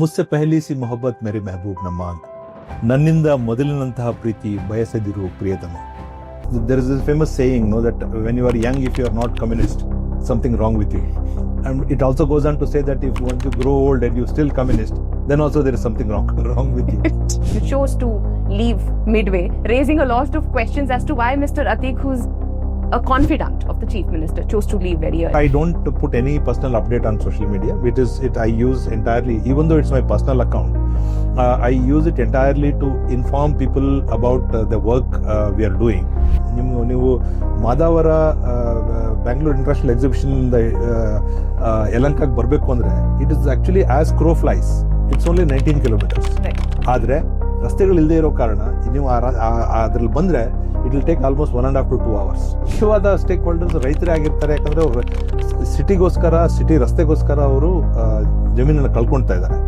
ಮುಸ್ಸೆ ಪಹಲಿ C Mohabbat ಮೇರೆ ಮೆಹಬೂಬ್ ನ ಮಾಂಗ್, ನನ್ನಿಂದ ಮೊದಲಿನಂತಹ ಪ್ರೀತಿ ಬಯಸದಿರು ಪ್ರಿಯತಮ. There is a famous saying, no, that when you are young, if you are not communist, something wrong with you. And it also goes on to say that if once you grow old and you still communist, then also there is something wrong with you. You chose to leave midway, raising a lot of questions as to why Mr. Atheeq, who's a confidant of the Chief Minister, chose to leave very early. I don't put any personal update on social media. I use entirely, even though it's my personal account, I use it entirely to inform people about the work we are doing. ನೀವು Madavara Bangalore international exhibition ಯಲಹಂಕಕ್ಕೆ ಬರಬೇಕು ಅಂದ್ರೆ it is actually as crow flies, it's only 19 kilometers. ಆದ್ರೆ ರಸ್ತೆಗಳು ಇಲ್ಲದೆ ಇರೋ ಕಾರಣ ನೀವು ಅದ್ರಲ್ಲಿ ಬಂದ್ರೆ it will take almost 1.5 to 2 hours. ಮುಖ್ಯವಾದ ಸ್ಟೇಕ್ ಹೋಲ್ಡರ್ಸ್ ರೈತರೇ ಆಗಿರ್ತಾರೆ, ಯಾಕಂದ್ರೆ ಅವರು ಸಿಟಿ ರಸ್ತೆಗೋಸ್ಕರ ಅವರು ಜಮೀನನ್ನು ಕಳ್ಕೊಳ್ತಾ ಇದ್ದಾರೆ.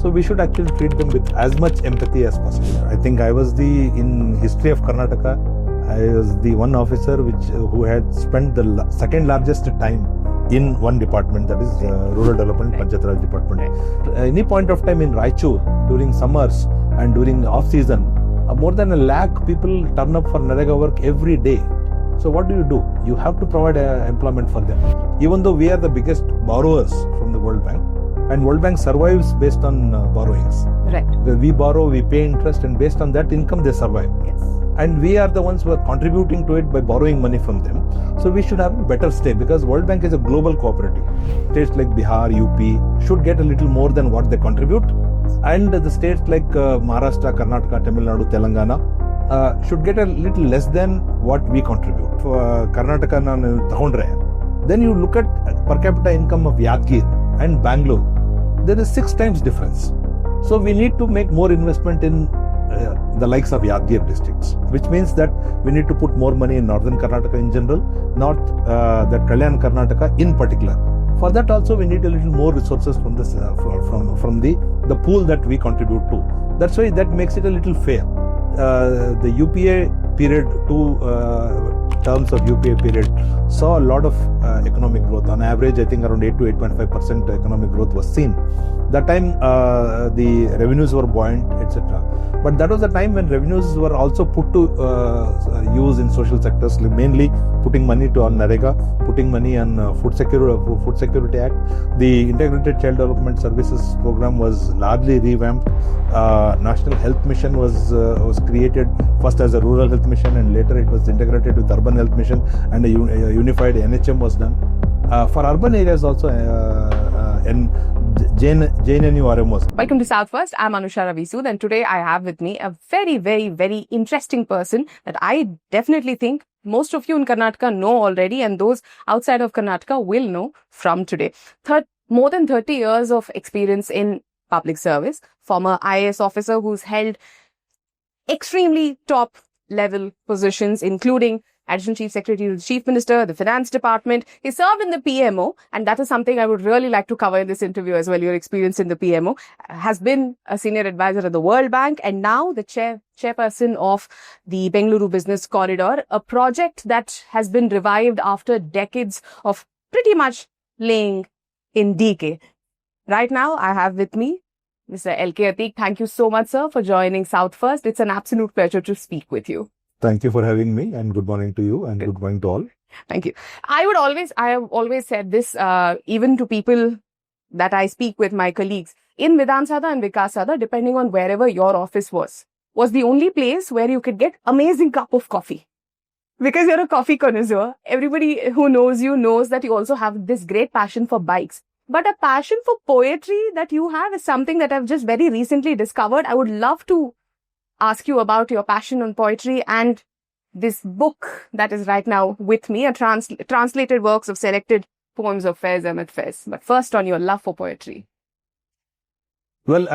So we should actually treat them with as much empathy as possible. I think in history of Karnataka, I was the one officer who had spent the second largest time in one department, that is rural development, Panchayat department. Any point of time in Raichur during summers and during off season, more than 1 lakh people turn up for NREGA work every day. So what do? You have to provide employment for them. Even though we are the biggest borrowers from the World Bank, and World Bank survives based on borrowings. Right. We borrow, we pay interest, and based on that income they survive. Yes. And we are the ones who are contributing to it by borrowing money from them. So we should have a better stay, because World Bank is a global cooperative. States like Bihar, UP should get a little more than what they contribute, and the states like Maharashtra, Karnataka, Tamil Nadu, Telangana should get a little less than what we contribute. For Karnataka nanu tagondre, then you look at per capita income of Atheeq and Bengaluru, there is 6 times difference. So we need to make more investment in the likes of Atheeq districts, which means that we need to put more money in northern Karnataka in general, that Kalyan Karnataka in particular. For that also we need a little more resources from this from the pool that we contribute to. That's why that makes it a little fair. The UPA period, 2 terms of UPA period, saw a lot of economic growth. On average, I think around 8 to 8.5% economic growth was seen. That time the revenues were buoyant, etc. But that was a time when revenues were also put to use in social sectors, mainly putting money on NREGA, putting money on Food Security Act. The Integrated Child Development Services Program was largely revamped. National Health Mission was created first as a rural health mission, and later it was integrated with urban health mission, and a unified NHM was done. For urban areas also, JNNURM was. Welcome to South First. I'm Anusha, Ravi, Sood, and today I have with me a very, very, very interesting person that I definitely think most of you in Karnataka know already, and those outside of Karnataka will know from today. More than 30 years of experience in public service, former IAS officer who's held extremely top level positions, including Additional Chief Secretary to the Chief Minister, the Finance Department. He served in the PMO, and that is something I would really like to cover in this interview as well. Your experience in the PMO. Has been a senior advisor at the World Bank, and now the chairperson of the Bengaluru Business Corridor, a project that has been revived after decades of pretty much laying in decay. Right now, I have with me Mr. LK Atheeq. Thank you so much, sir, for joining South First. It's an absolute pleasure to speak with you. Thank you for having me, and good morning to you, and good morning to all. Thank you. I have always said this, even to people that I speak with, my colleagues, in Vidhan Sabha and Vikas Sabha, depending on wherever your office was the only place where you could get amazing cup of coffee. Because you're a coffee connoisseur, everybody who knows you knows that you also have this great passion for bikes. But a passion for poetry that you have is something that I've just very recently discovered. I would love to ask you about your passion on poetry and this book that is right now with me, translated works of selected poems of Faiz Ahmed Faiz. But first, on your love for poetry. Well,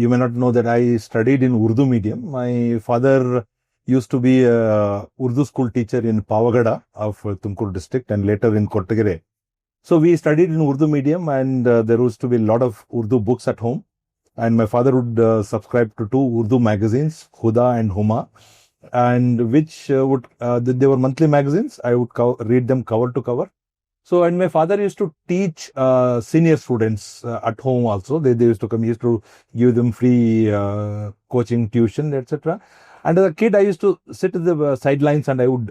you may not know that I studied in Urdu medium. My father used to be a Urdu school teacher in Pavagada of Tumkur district, and later in Kottagere. So we studied in Urdu medium, and there used to be a lot of Urdu books at home. And my father would subscribe to 2 Urdu magazines, Huda and Huma, and which they were monthly magazines. I would read them cover to cover. So, and my father used to teach senior students at home also. They used to come, he used to give them free coaching, tuition, etc. And as a kid, I used to sit at the sidelines and I would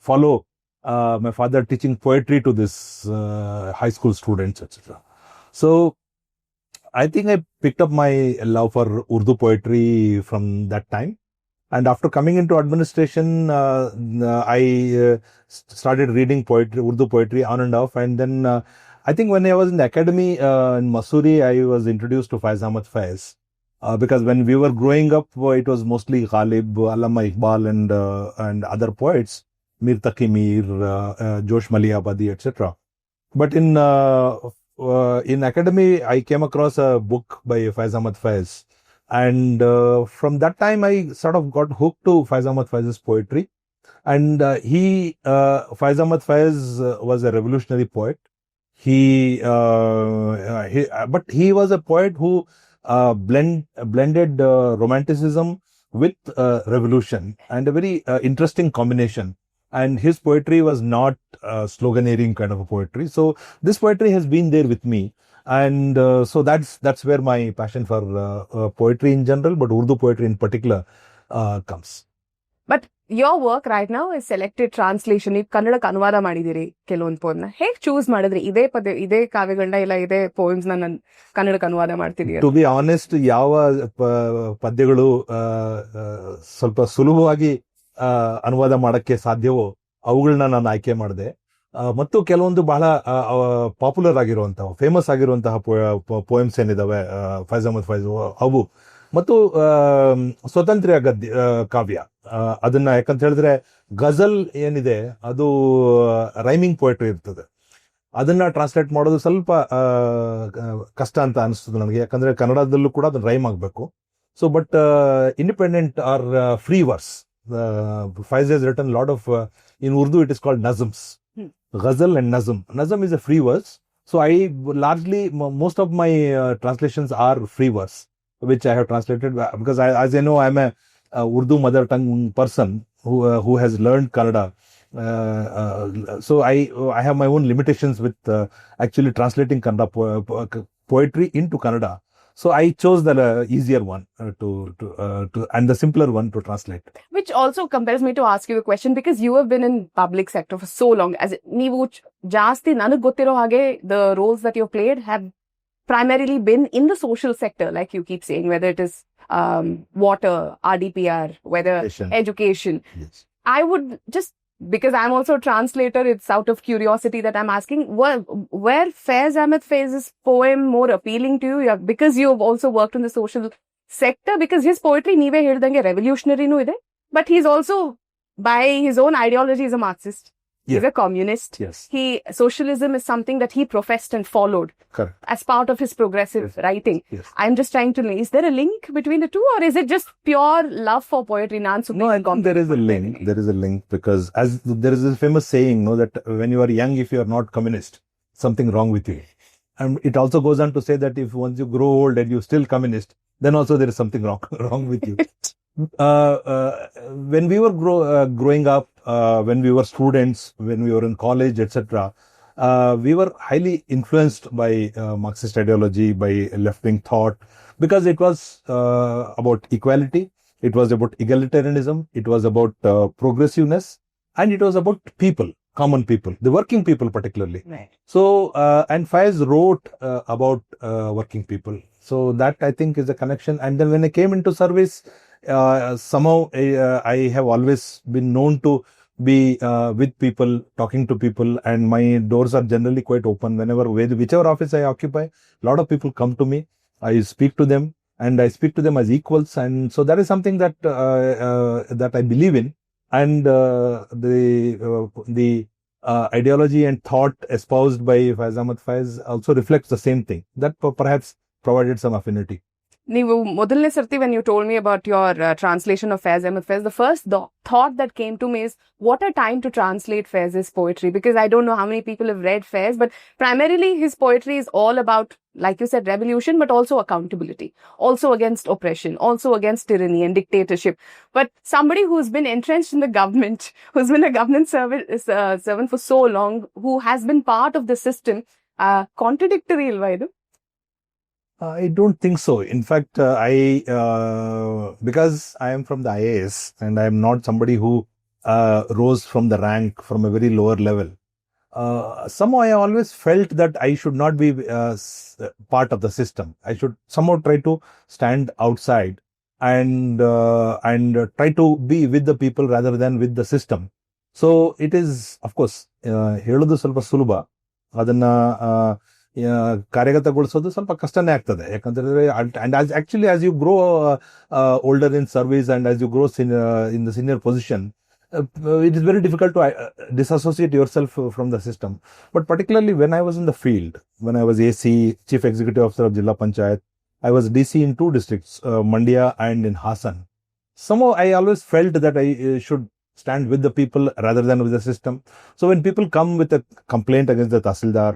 follow my father teaching poetry to this high school students, etc. So, I think I picked up my love for Urdu poetry from that time. And after coming into administration, I started reading poetry, Urdu poetry on and off. And then I think when I was in the academy in Mussoorie, I was introduced to Faiz Ahmed Faiz. Because when we were growing up, it was mostly Ghalib, Allama Iqbal and other poets, Mir Taqi Mir, Josh Malihabadi, etc. But in academy, I came across a book by Faiz Ahmed Faiz. And from that time, I sort of got hooked to Faiz Ahmed Faiz's poetry. And Faiz Ahmed Faiz was a revolutionary poet. But he was a poet who blended romanticism with revolution, and a very interesting combination. And his poetry was not sloganeering kind of a poetry. So this poetry has been there with me. And so that's where my passion for poetry in general, but Urdu poetry in particular, comes. But your work right now is selected translation. ನೀವು ಕನ್ನಡಕ್ಕೆ ಅನುವಾದ ಮಾಡಿದಿರಿ ಕೆಲವೊಂದು ಪೋಯಮ್ನ. ಹೇಗೆ choose ಮಾಡಿದ್ರಿ? ಇದೇ ಕಾವ್ಯಗಳನ್ನ ಇಲ್ಲ ಇದೇ ಪೋಯಮ್ಸ್ ನಾನು ಕನ್ನಡಕ್ಕೆ ಅನುವಾದ ಮಾಡ್ತೀನಿ? ಟು ಬಿ ಆನೆಸ್ಟ್, ಯಾವ ಪದ್ಯಗಳು ಸ್ವಲ್ಪ ಸುಲಭವಾಗಿ ಅನುವಾದ ಮಾಡಕ್ಕೆ ಸಾಧ್ಯವೋ ಅವುಗಳನ್ನ ನಾನು ಆಯ್ಕೆ ಮಾಡಿದೆ. ಮತ್ತು ಕೆಲವೊಂದು ಬಹಳ ಪಾಪ್ಯುಲರ್ ಆಗಿರುವಂತಹ, ಫೇಮಸ್ ಆಗಿರುವಂತಹ ಪೋಯಮ್ಸ್ ಏನಿದಾವೆ ಫೈಜ್ ಅಹಮದ್ ಫೈಜ್, ಅವು ಮತ್ತು ಸ್ವತಂತ್ರ ಕಾವ್ಯ, ಅದನ್ನ ಯಾಕಂತ ಹೇಳಿದ್ರೆ ಗಜಲ್ ಏನಿದೆ ಅದು ರೈಮಿಂಗ್ ಪೋಯಟ್ರಿ ಇರ್ತದೆ. ಅದನ್ನ ಟ್ರಾನ್ಸ್ಲೇಟ್ ಮಾಡೋದು ಸ್ವಲ್ಪ ಕಷ್ಟ ಅಂತ ಅನಿಸ್ತದೆ ನನಗೆ, ಯಾಕಂದ್ರೆ ಕನ್ನಡದಲ್ಲೂ ಕೂಡ ಅದನ್ನ ರೈಮ್ ಆಗಬೇಕು. So but independent or free verse. Faiz has written a lot of, in Urdu it is called nazms, ghazal and nazm. Nazm is a free verse. So I largely, most of my translations are free verse, which I have translated because as I know, I'm a Urdu mother tongue person who has learned Kannada. So I have my own limitations with actually translating Kannada poetry into Kannada. So I chose the easier one to and the simpler one to translate. Which also compels me to ask you a question, because you have been in public sector for so long. As ನೀವು ಜಾಸ್ತಿ ನನಗೆ ಗೊತ್ತಿರೋ ಹಾಗೆ, the roles that you've played have primarily been in the social sector, like you keep saying, whether it is water, RDPR, whether education. Yes. I would just, because I'm also a translator, it's out of curiosity that I'm asking, were Faiz Ahmed Faiz's poem more appealing to you? Yeah, because you've also worked in the social sector, because his poetry neeve heldange revolutionary nu ide, but he's also, by his own ideology, is a Marxist. Yes. He's a communist. Yes. Socialism is something that he professed and followed. Correct. As part of his progressive writing. Yes. I'm just trying to know, is there a link between the two, or is it just pure love for poetry? No, I think there is a link. There is a link, because as there is a famous saying, that when you are young, if you are not communist, something wrong with you. And it also goes on to say that if once you grow old and you're still communist, then also there is something wrong with you. When we were growing up, when we were students, when we were in college, etc., we were highly influenced by Marxist ideology, by left-wing thought, because it was about equality, it was about egalitarianism, it was about progressiveness, and it was about people, common people, the working people particularly. Right. So, and Faiz wrote about working people. So that, I think, is a connection. And then when I came into service, somehow I have always been known to be with people, talking to people, and my doors are generally quite open. Whichever office I occupy, a lot of people come to me. I speak to them, and I speak to them as equals. And so that is something that that I believe in. And the ideology and thought espoused by Faiz Ahmed Faiz also reflects the same thing. That perhaps provided some affinity. ನೀವು ಮೊದಲನೇ ಸರ್ತಿ when you told me about your translation of Faiz Ahmed Faiz, the first thought that came to me is what a time to translate Faiz's poetry, because I don't know how many people have read Faiz, but primarily his poetry is all about, like you said, revolution, but also accountability, also against oppression, also against tyranny and dictatorship. But somebody who's been entrenched in the government, who's been a government servant for so long, who has been part of the system, contradictory ilva idu? I don't think so. In fact, because I am from the IAS and I am not somebody who rose from the rank from a very lower level. Somehow I always felt that I should not be part of the system. I should somehow try to stand outside and try to be with the people rather than with the system. So it is, of course, ಹೇಳೋದು ಸ್ವಲ್ಪ ಸುಲಭ, ಅದನ್ನ ಕಾರ್ಯಗತಗೊಳಿಸೋದು ಸ್ವಲ್ಪ ಕಷ್ಟನೇ ಆಗ್ತದೆ. ಯಾಕಂತಂದ್ರೆ and as you grow older in service and as you grow in the senior position, it is very difficult to disassociate yourself from the system. But particularly when I was in the field, when I was AC, Chief Executive Officer of Jilla Panchayat, I was DC in 2 districts, Mandya and in Hassan. Somehow I always felt that I should stand with the people rather than with the system. So when people come with a complaint against the Tahsildar,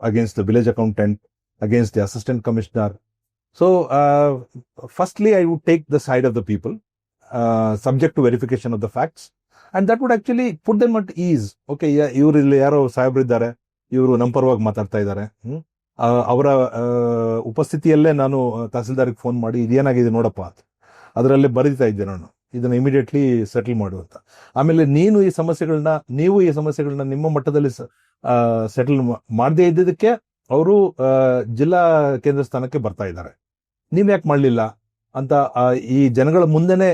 against the village accountant, against the assistant commissioner, so firstly I would take the side of the people, subject to verification of the facts, and that would actually put them at ease. Okay, yeah, ಇವರು ಇಲ್ಲಿ ಯಾರೋ ಸಾಹೇಬ್ರು ಇದ್ದಾರೆ, ಇವರು ನಮ್ಮ ಪರವಾಗಿ ಮಾತಾಡ್ತಾ ಇದ್ದಾರೆ, ಅವರ ಉಪಸ್ಥಿತಿಯಲ್ಲೇ ನಾನು ತಹಸೀಲ್ದಾರ್ಗೆ ಫೋನ್ ಮಾಡಿ ಇದೇನಾಗಿದೆ ನೋಡಪ್ಪ ಅಂತ ಅದರಲ್ಲೇ ಬರೀತಾ ಇದ್ದೆ ನಾನು, ಇದನ್ನ ಇಮಿಡಿಯೇಟ್ಲಿ ಸೆಟಲ್ ಮಾಡು ಅಂತ. ಆಮೇಲೆ ನೀವು ಈ ಸಮಸ್ಯೆಗಳನ್ನ ನಿಮ್ಮ ಮಟ್ಟದಲ್ಲಿ ಸೆಟಲ್ ಮಾಡದೇ ಇದ್ದಿದ್ದಕ್ಕೆ ಅವರು ಜಿಲ್ಲಾ ಕೇಂದ್ರ ಸ್ಥಾನಕ್ಕೆ ಬರ್ತಾ ಇದ್ದಾರೆ, ನೀವ್ ಯಾಕೆ ಮಾಡ್ಲಿಲ್ಲ ಅಂತ ಈ ಜನಗಳ ಮುಂದೆನೆ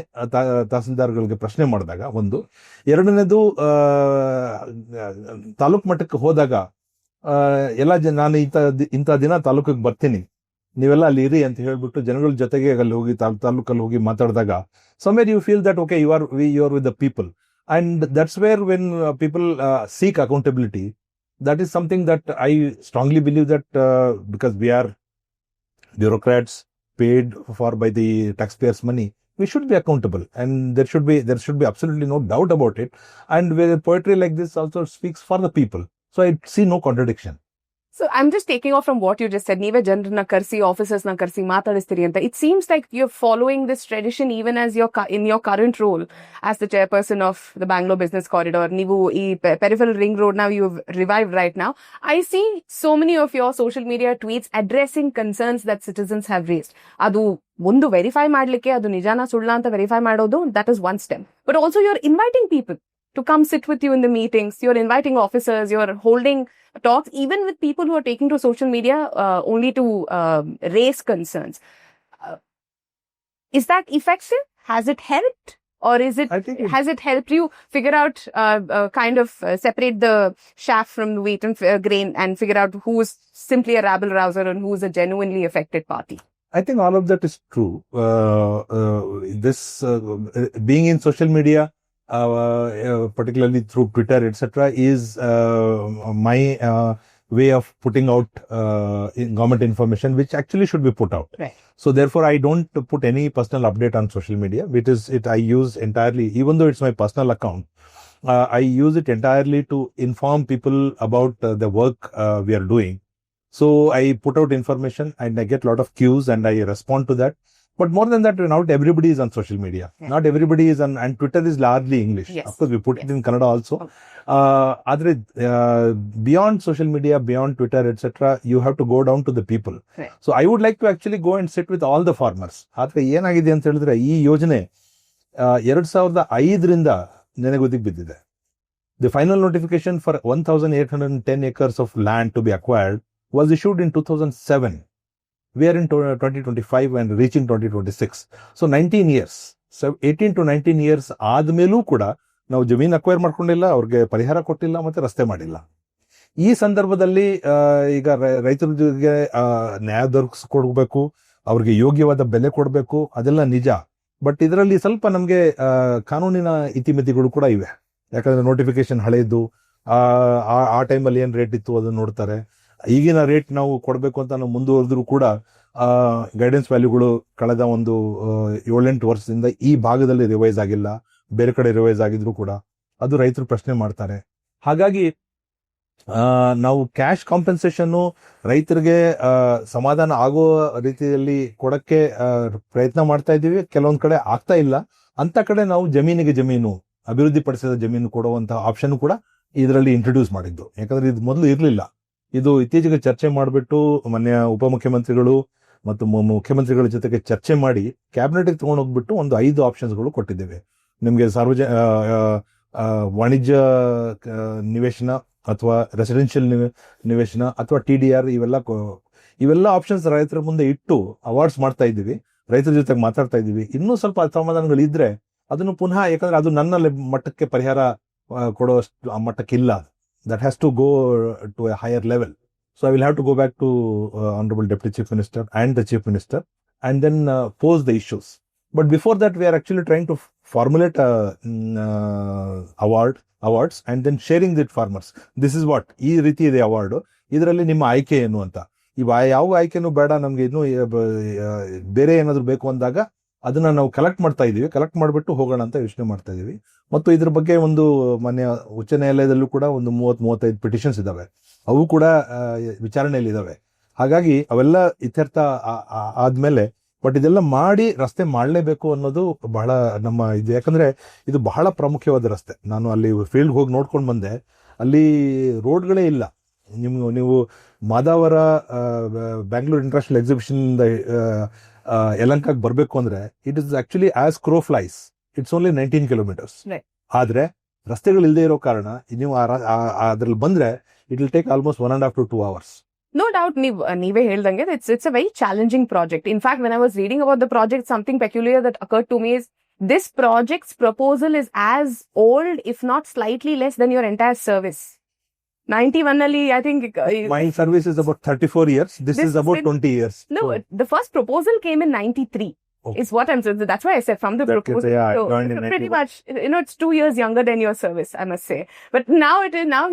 ತಹಸೀಲ್ದಾರ್ಗಳಿಗೆ ಪ್ರಶ್ನೆ ಮಾಡಿದಾಗ ಒಂದು. ಎರಡನೇದು, ತಾಲೂಕ್ ಮಟ್ಟಕ್ಕೆ ಹೋದಾಗ ಎಲ್ಲ ನಾನು ಇಂಥ ದಿನ ತಾಲೂಕಿಗೆ ಬರ್ತೀನಿ, ನೀವೆಲ್ಲ ಅಲ್ಲಿ ಇರಿ ಅಂತ ಹೇಳ್ಬಿಟ್ಟು ಜನಗಳ ಜೊತೆಗೆ ಅಲ್ಲಿ ಹೋಗಿ ತಾಲೂಕಲ್ಲಿ ಹೋಗಿ ಮಾತಾಡಿದಾಗ somewhere you feel that okay, you are with the people, and that's where when people seek accountability, that is something that I strongly believe that because we are bureaucrats paid for by the taxpayers' money, we should be accountable, and there should be absolutely no doubt about it. And where poetry like this also speaks for the people, so I see no contradiction. So I'm just taking off from what you just said. Neeve janrna karsi, officers na karsi, matadistiri anta. It seems like you're following this tradition even as in your current role as the chairperson of the Bengaluru Business Corridor. Neevu Peripheral Ring Road now you've revived right now. I see so many of your social media tweets addressing concerns that citizens have raised. Adu mundu verify madlikke, adu nijana sulla anta verify madodu, that is one step. But also you're inviting people to come sit with you in the meetings. You're inviting officers, you're holding talks, even with people who are taking to social media only to raise concerns. Is that effective? Has it helped? Or has it helped you figure out, kind of separate the chaff from the wheat and grain and figure out who's simply a rabble-rouser and who's a genuinely affected party? I think all of that is true. This being in social media, particularly through Twitter, etc., is my way of putting out government information, which actually should be put out. Right. So therefore, I don't put any personal update on social media, which is I use entirely, even though it's my personal account, I use it entirely to inform people about the work we are doing. So I put out information and I get a lot of cues and I respond to that. But more than that, not everybody is on social media. Yeah. Not everybody is on, and Twitter is largely English. Yes. Of course, we put it in Kannada also. Beyond social media, beyond Twitter, etc., you have to go down to the people. Right. So I would like to actually go and sit with all the farmers. ಆದ್ರೆ ಏನಾಗಿದೆ ಅಂತ ಹೇಳಿದ್ರೆ ಈ ಯೋಜನೆ 2005ರಿಂದ ನೆನೆಗುದಿಗೆ ಬಿದ್ದಿದೆ. The final notification for 1,810 acres of land to be acquired was issued in 2007. We are in 2025 and reaching 2026. So 19 years. So 18 to 19 years ಆದ್ಮೇಲೂ ಕೂಡ ನಾವು ಜಮೀನು ಅಕ್ವೈರ್ ಮಾಡ್ಕೊಂಡಿಲ್ಲ, ಅವ್ರಿಗೆ ಪರಿಹಾರ ಕೊಟ್ಟಿಲ್ಲ, ಮತ್ತೆ ರಸ್ತೆ ಮಾಡಿಲ್ಲ. ಈ ಸಂದರ್ಭದಲ್ಲಿ ಈಗ ರೈತರಿಗೆ ನ್ಯಾಯ ದೊರಕಿಸ್ಕೊಡ್ಬೇಕು, ಅವ್ರಿಗೆ ಯೋಗ್ಯವಾದ ಬೆಲೆ ಕೊಡಬೇಕು, ಅದೆಲ್ಲ ನಿಜ. ಬಟ್ ಇದರಲ್ಲಿ ಸ್ವಲ್ಪ ನಮಗೆ ಕಾನೂನಿನ ಇತಿಮಿತಿಗಳು ಕೂಡ ಇವೆ. ಯಾಕಂದ್ರೆ ನೋಟಿಫಿಕೇಶನ್ ಹಳೆಯದು, ಆ ಟೈಮಲ್ಲಿ ಏನ್ ರೇಟ್ ಇತ್ತು ಅದನ್ನ ನೋಡ್ತಾರೆ. ಈಗಿನ ರೇಟ್ ನಾವು ಕೊಡಬೇಕು ಅಂತ ನಾವು ಮುಂದುವರೆದ್ರು ಕೂಡ ಗೈಡೆನ್ಸ್ ವ್ಯಾಲ್ಯೂಗಳು ಕಳೆದ ಒಂದು 7-8 ವರ್ಷದಿಂದ ಈ ಭಾಗದಲ್ಲಿ ರಿವೈಸ್ ಆಗಿಲ್ಲ, ಬೇರೆ ಕಡೆ ರಿವೈಸ್ ಆಗಿದ್ರು ಕೂಡ ಅದು ರೈತರು ಪ್ರಶ್ನೆ ಮಾಡ್ತಾರೆ. ಹಾಗಾಗಿ ನಾವು ಕ್ಯಾಶ್ ಕಾಂಪೆನ್ಸೇಷನ್ ರೈತರಿಗೆ ಸಮಾಧಾನ ಆಗೋ ರೀತಿಯಲ್ಲಿ ಕೊಡಕ್ಕೆ ಪ್ರಯತ್ನ ಮಾಡ್ತಾ ಇದ್ದೀವಿ. ಕೆಲವೊಂದ್ ಕಡೆ ಆಗ್ತಾ ಇಲ್ಲ, ಅಂತ ಕಡೆ ನಾವು ಜಮೀನಿಗೆ ಜಮೀನು, ಅಭಿವೃದ್ಧಿ ಪಡಿಸಿದ ಜಮೀನು ಕೊಡುವಂತಹ ಆಪ್ಷನ್ ಕೂಡ ಇದರಲ್ಲಿ ಇಂಟ್ರೊಡ್ಯೂಸ್ ಮಾಡಿದ್ದು. ಯಾಕಂದ್ರೆ ಇದು ಮೊದಲು ಇರಲಿಲ್ಲ. ಇದು ಇತ್ತೀಚೆಗೆ ಚರ್ಚೆ ಮಾಡಿಬಿಟ್ಟು ಮಾನ್ಯ ಉಪಮುಖ್ಯಮಂತ್ರಿಗಳು ಮತ್ತು ಮುಖ್ಯಮಂತ್ರಿಗಳ ಜೊತೆಗೆ ಚರ್ಚೆ ಮಾಡಿ ಕ್ಯಾಬಿನೆಟ್ಗೆ ತಗೊಂಡೋಗ್ಬಿಟ್ಟು ಒಂದು 5 ಆಪ್ಷನ್ಸ್ಗಳು ಕೊಟ್ಟಿದ್ದೇವೆ. ನಿಮಗೆ ವಾಣಿಜ್ಯ ನಿವೇಶನ ಅಥವಾ ರೆಸಿಡೆನ್ಷಿಯಲ್ ನಿವೇಶನ ಅಥವಾ TDR, ಇವೆಲ್ಲ ಆಪ್ಷನ್ಸ್ ರೈತರ ಮುಂದೆ ಇಟ್ಟು ಅವಾರ್ಡ್ಸ್ ಮಾಡ್ತಾ ಇದ್ದೀವಿ, ರೈತರ ಜೊತೆಗೆ ಮಾತಾಡ್ತಾ ಇದ್ದೀವಿ. ಇನ್ನೂ ಸ್ವಲ್ಪ ಅಸಮಾಧಾನಗಳಿದ್ರೆ ಅದನ್ನು ಪುನಃ, ಯಾಕಂದ್ರೆ ಅದು ನನ್ನ ಮಟ್ಟಕ್ಕೆ ಪರಿಹಾರ ಕೊಡುವಷ್ಟು ಆ ಮಟ್ಟಕ್ಕಿಲ್ಲ. That has to go to a higher level. So I will have to go back to Honorable Deputy Chief Minister and the Chief Minister and then pose the issues. But before that, we are actually trying to formulate awards and then sharing with farmers. This is what, ಈ ರೀತಿ ಇದೆ award, ಇದರಲ್ಲಿ ನಿಮ್ಮ ಆಯ್ಕೆ ಏನು ಅಂತ. ಯಾವ ಆಯ್ಕೆನೂ ಬೇಡ, ನಮ್ಗೆ ಇನ್ನೂ ಬೇರೆ ಏನಾದ್ರು ಬೇಕು ಅಂದಾಗ ಅದನ್ನ ನಾವು ಕಲೆಕ್ಟ್ ಮಾಡ್ತಾ ಇದೀವಿ. ಕಲೆಕ್ಟ್ ಮಾಡಿಬಿಟ್ಟು ಹೋಗೋಣ ಅಂತ ಯೋಚನೆ ಮಾಡ್ತಾ ಇದೀವಿ. ಮತ್ತು ಇದ್ರ ಬಗ್ಗೆ ಒಂದು ಮಾನ್ಯ ಉಚ್ಚ ನ್ಯಾಯಾಲಯದಲ್ಲೂ ಕೂಡ ಒಂದು 30-35 ಪಿಟಿಷನ್ಸ್ ಇದಾವೆ, ಅವು ಕೂಡ ವಿಚಾರಣೆಯಲ್ಲಿ ಇದಾವೆ. ಹಾಗಾಗಿ ಅವೆಲ್ಲ ಇತ್ಯರ್ಥ ಆದ್ಮೇಲೆ, ಬಟ್ ಇದೆಲ್ಲ ಮಾಡಿ ರಸ್ತೆ ಮಾಡಲೇಬೇಕು ಅನ್ನೋದು ಬಹಳ ನಮ್ಮ ಇದು. ಯಾಕಂದ್ರೆ ಇದು ಬಹಳ ಪ್ರಾಮುಖ್ಯವಾದ ರಸ್ತೆ. ನಾನು ಅಲ್ಲಿ ಫೀಲ್ಡ್ ಹೋಗಿ ನೋಡ್ಕೊಂಡು ಬಂದೆ, ಅಲ್ಲಿ ರೋಡ್ಗಳೇ ಇಲ್ಲ. ನೀವು ಮಾದಾವರ ಬ್ಯಾಂಗ್ಳೂರ್ ಇಂಟರ್ನ್ಯಾಷನಲ್ ಎಕ್ಸಿಬಿಷನ್ ಯಲಹಂಕಕ್ಕೆ ಬರಬೇಕು ಅಂದ್ರೆ it is actually as crow flies, it's only 19 kilometers. ಆದ್ರೆ ರಸ್ತೆಗಳು ಇಲ್ಲದೆ ಇರೋ ಕಾರಣ ನೀವು ಅದ್ರಲ್ಲಿ ಬಂದ್ರೆ it will take almost 1.5 to 2 hours. No doubt, ನೀವೇ ಹೇಳ್ದಂಗೆ it's a very challenging project. In fact, when I was reading about the project, something peculiar that occurred to me is this project's proposal is as old, if not slightly less, than your entire service. 91 ali, I think my service is about 34 years. This is about 20 years. No, so the first proposal came in 93. Okay. Is what I'm saying. That's why I said from the proposal. Yeah, so pretty much, it's 2 years younger than your service, I must say. But now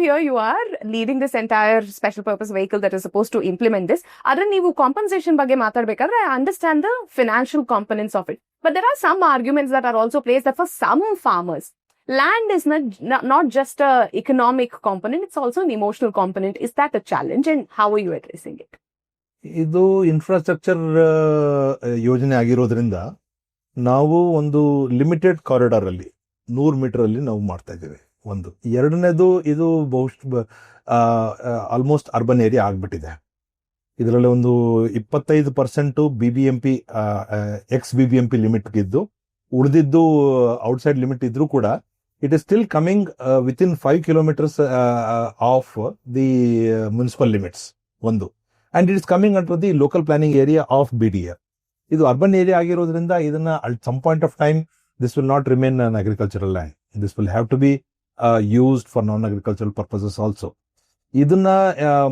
here you are leading this entire special purpose vehicle that is supposed to implement this. Adra neevu compensation ಬಗ್ಗೆ ಮಾತಾಡಬೇಕಾದ್ರೆ I understand the financial components of it. But there are some arguments that are also placed that for some farmers, land is not just a economic component, it's also an emotional component. Is that a challenge, and how are you addressing it? ಇದು infrastructure ಯೋಜನೆ ಆಗಿರೋದ್ರಿಂದ ನಾವು ಒಂದು limited corridor ಅಲ್ಲಿ 100 metre ಅಲ್ಲಿ ನಾವು ಮಾಡ್ತಾ ಇದ್ದೇವೆ. ಒಂದು ಎರಡನೇದು, ಇದು ಬಹುಶಃ ಆಲ್ಮೋಸ್ಟ್ ಅರ್ಬನ್ ಏರಿಯಾ ಆಗ್ಬಿಟ್ಟಿದೆ. ಇದರಲ್ಲಿ ಒಂದು 25% BBMP ಎಕ್ಸ್ BBMP ಲಿಮಿಟ್ ಇದ್ದು, ಉಳಿದಿದ್ದು ಔಟ್ಸೈಡ್ ಲಿಮಿಟ್ ಇದ್ರೂ ಕೂಡ it is still coming within 5 kilometers of the municipal limits. ಒಂದು, and it is coming under the local planning area of BDA. ಇದು ಅರ್ಬನ್ ಏರಿಯಾ ಆಗಿರೋದ್ರಿಂದ ಇದನ್ನ at some point of time this will not remain an agricultural land. This will have to be used for non-agricultural purposes also. ಇದನ್ನ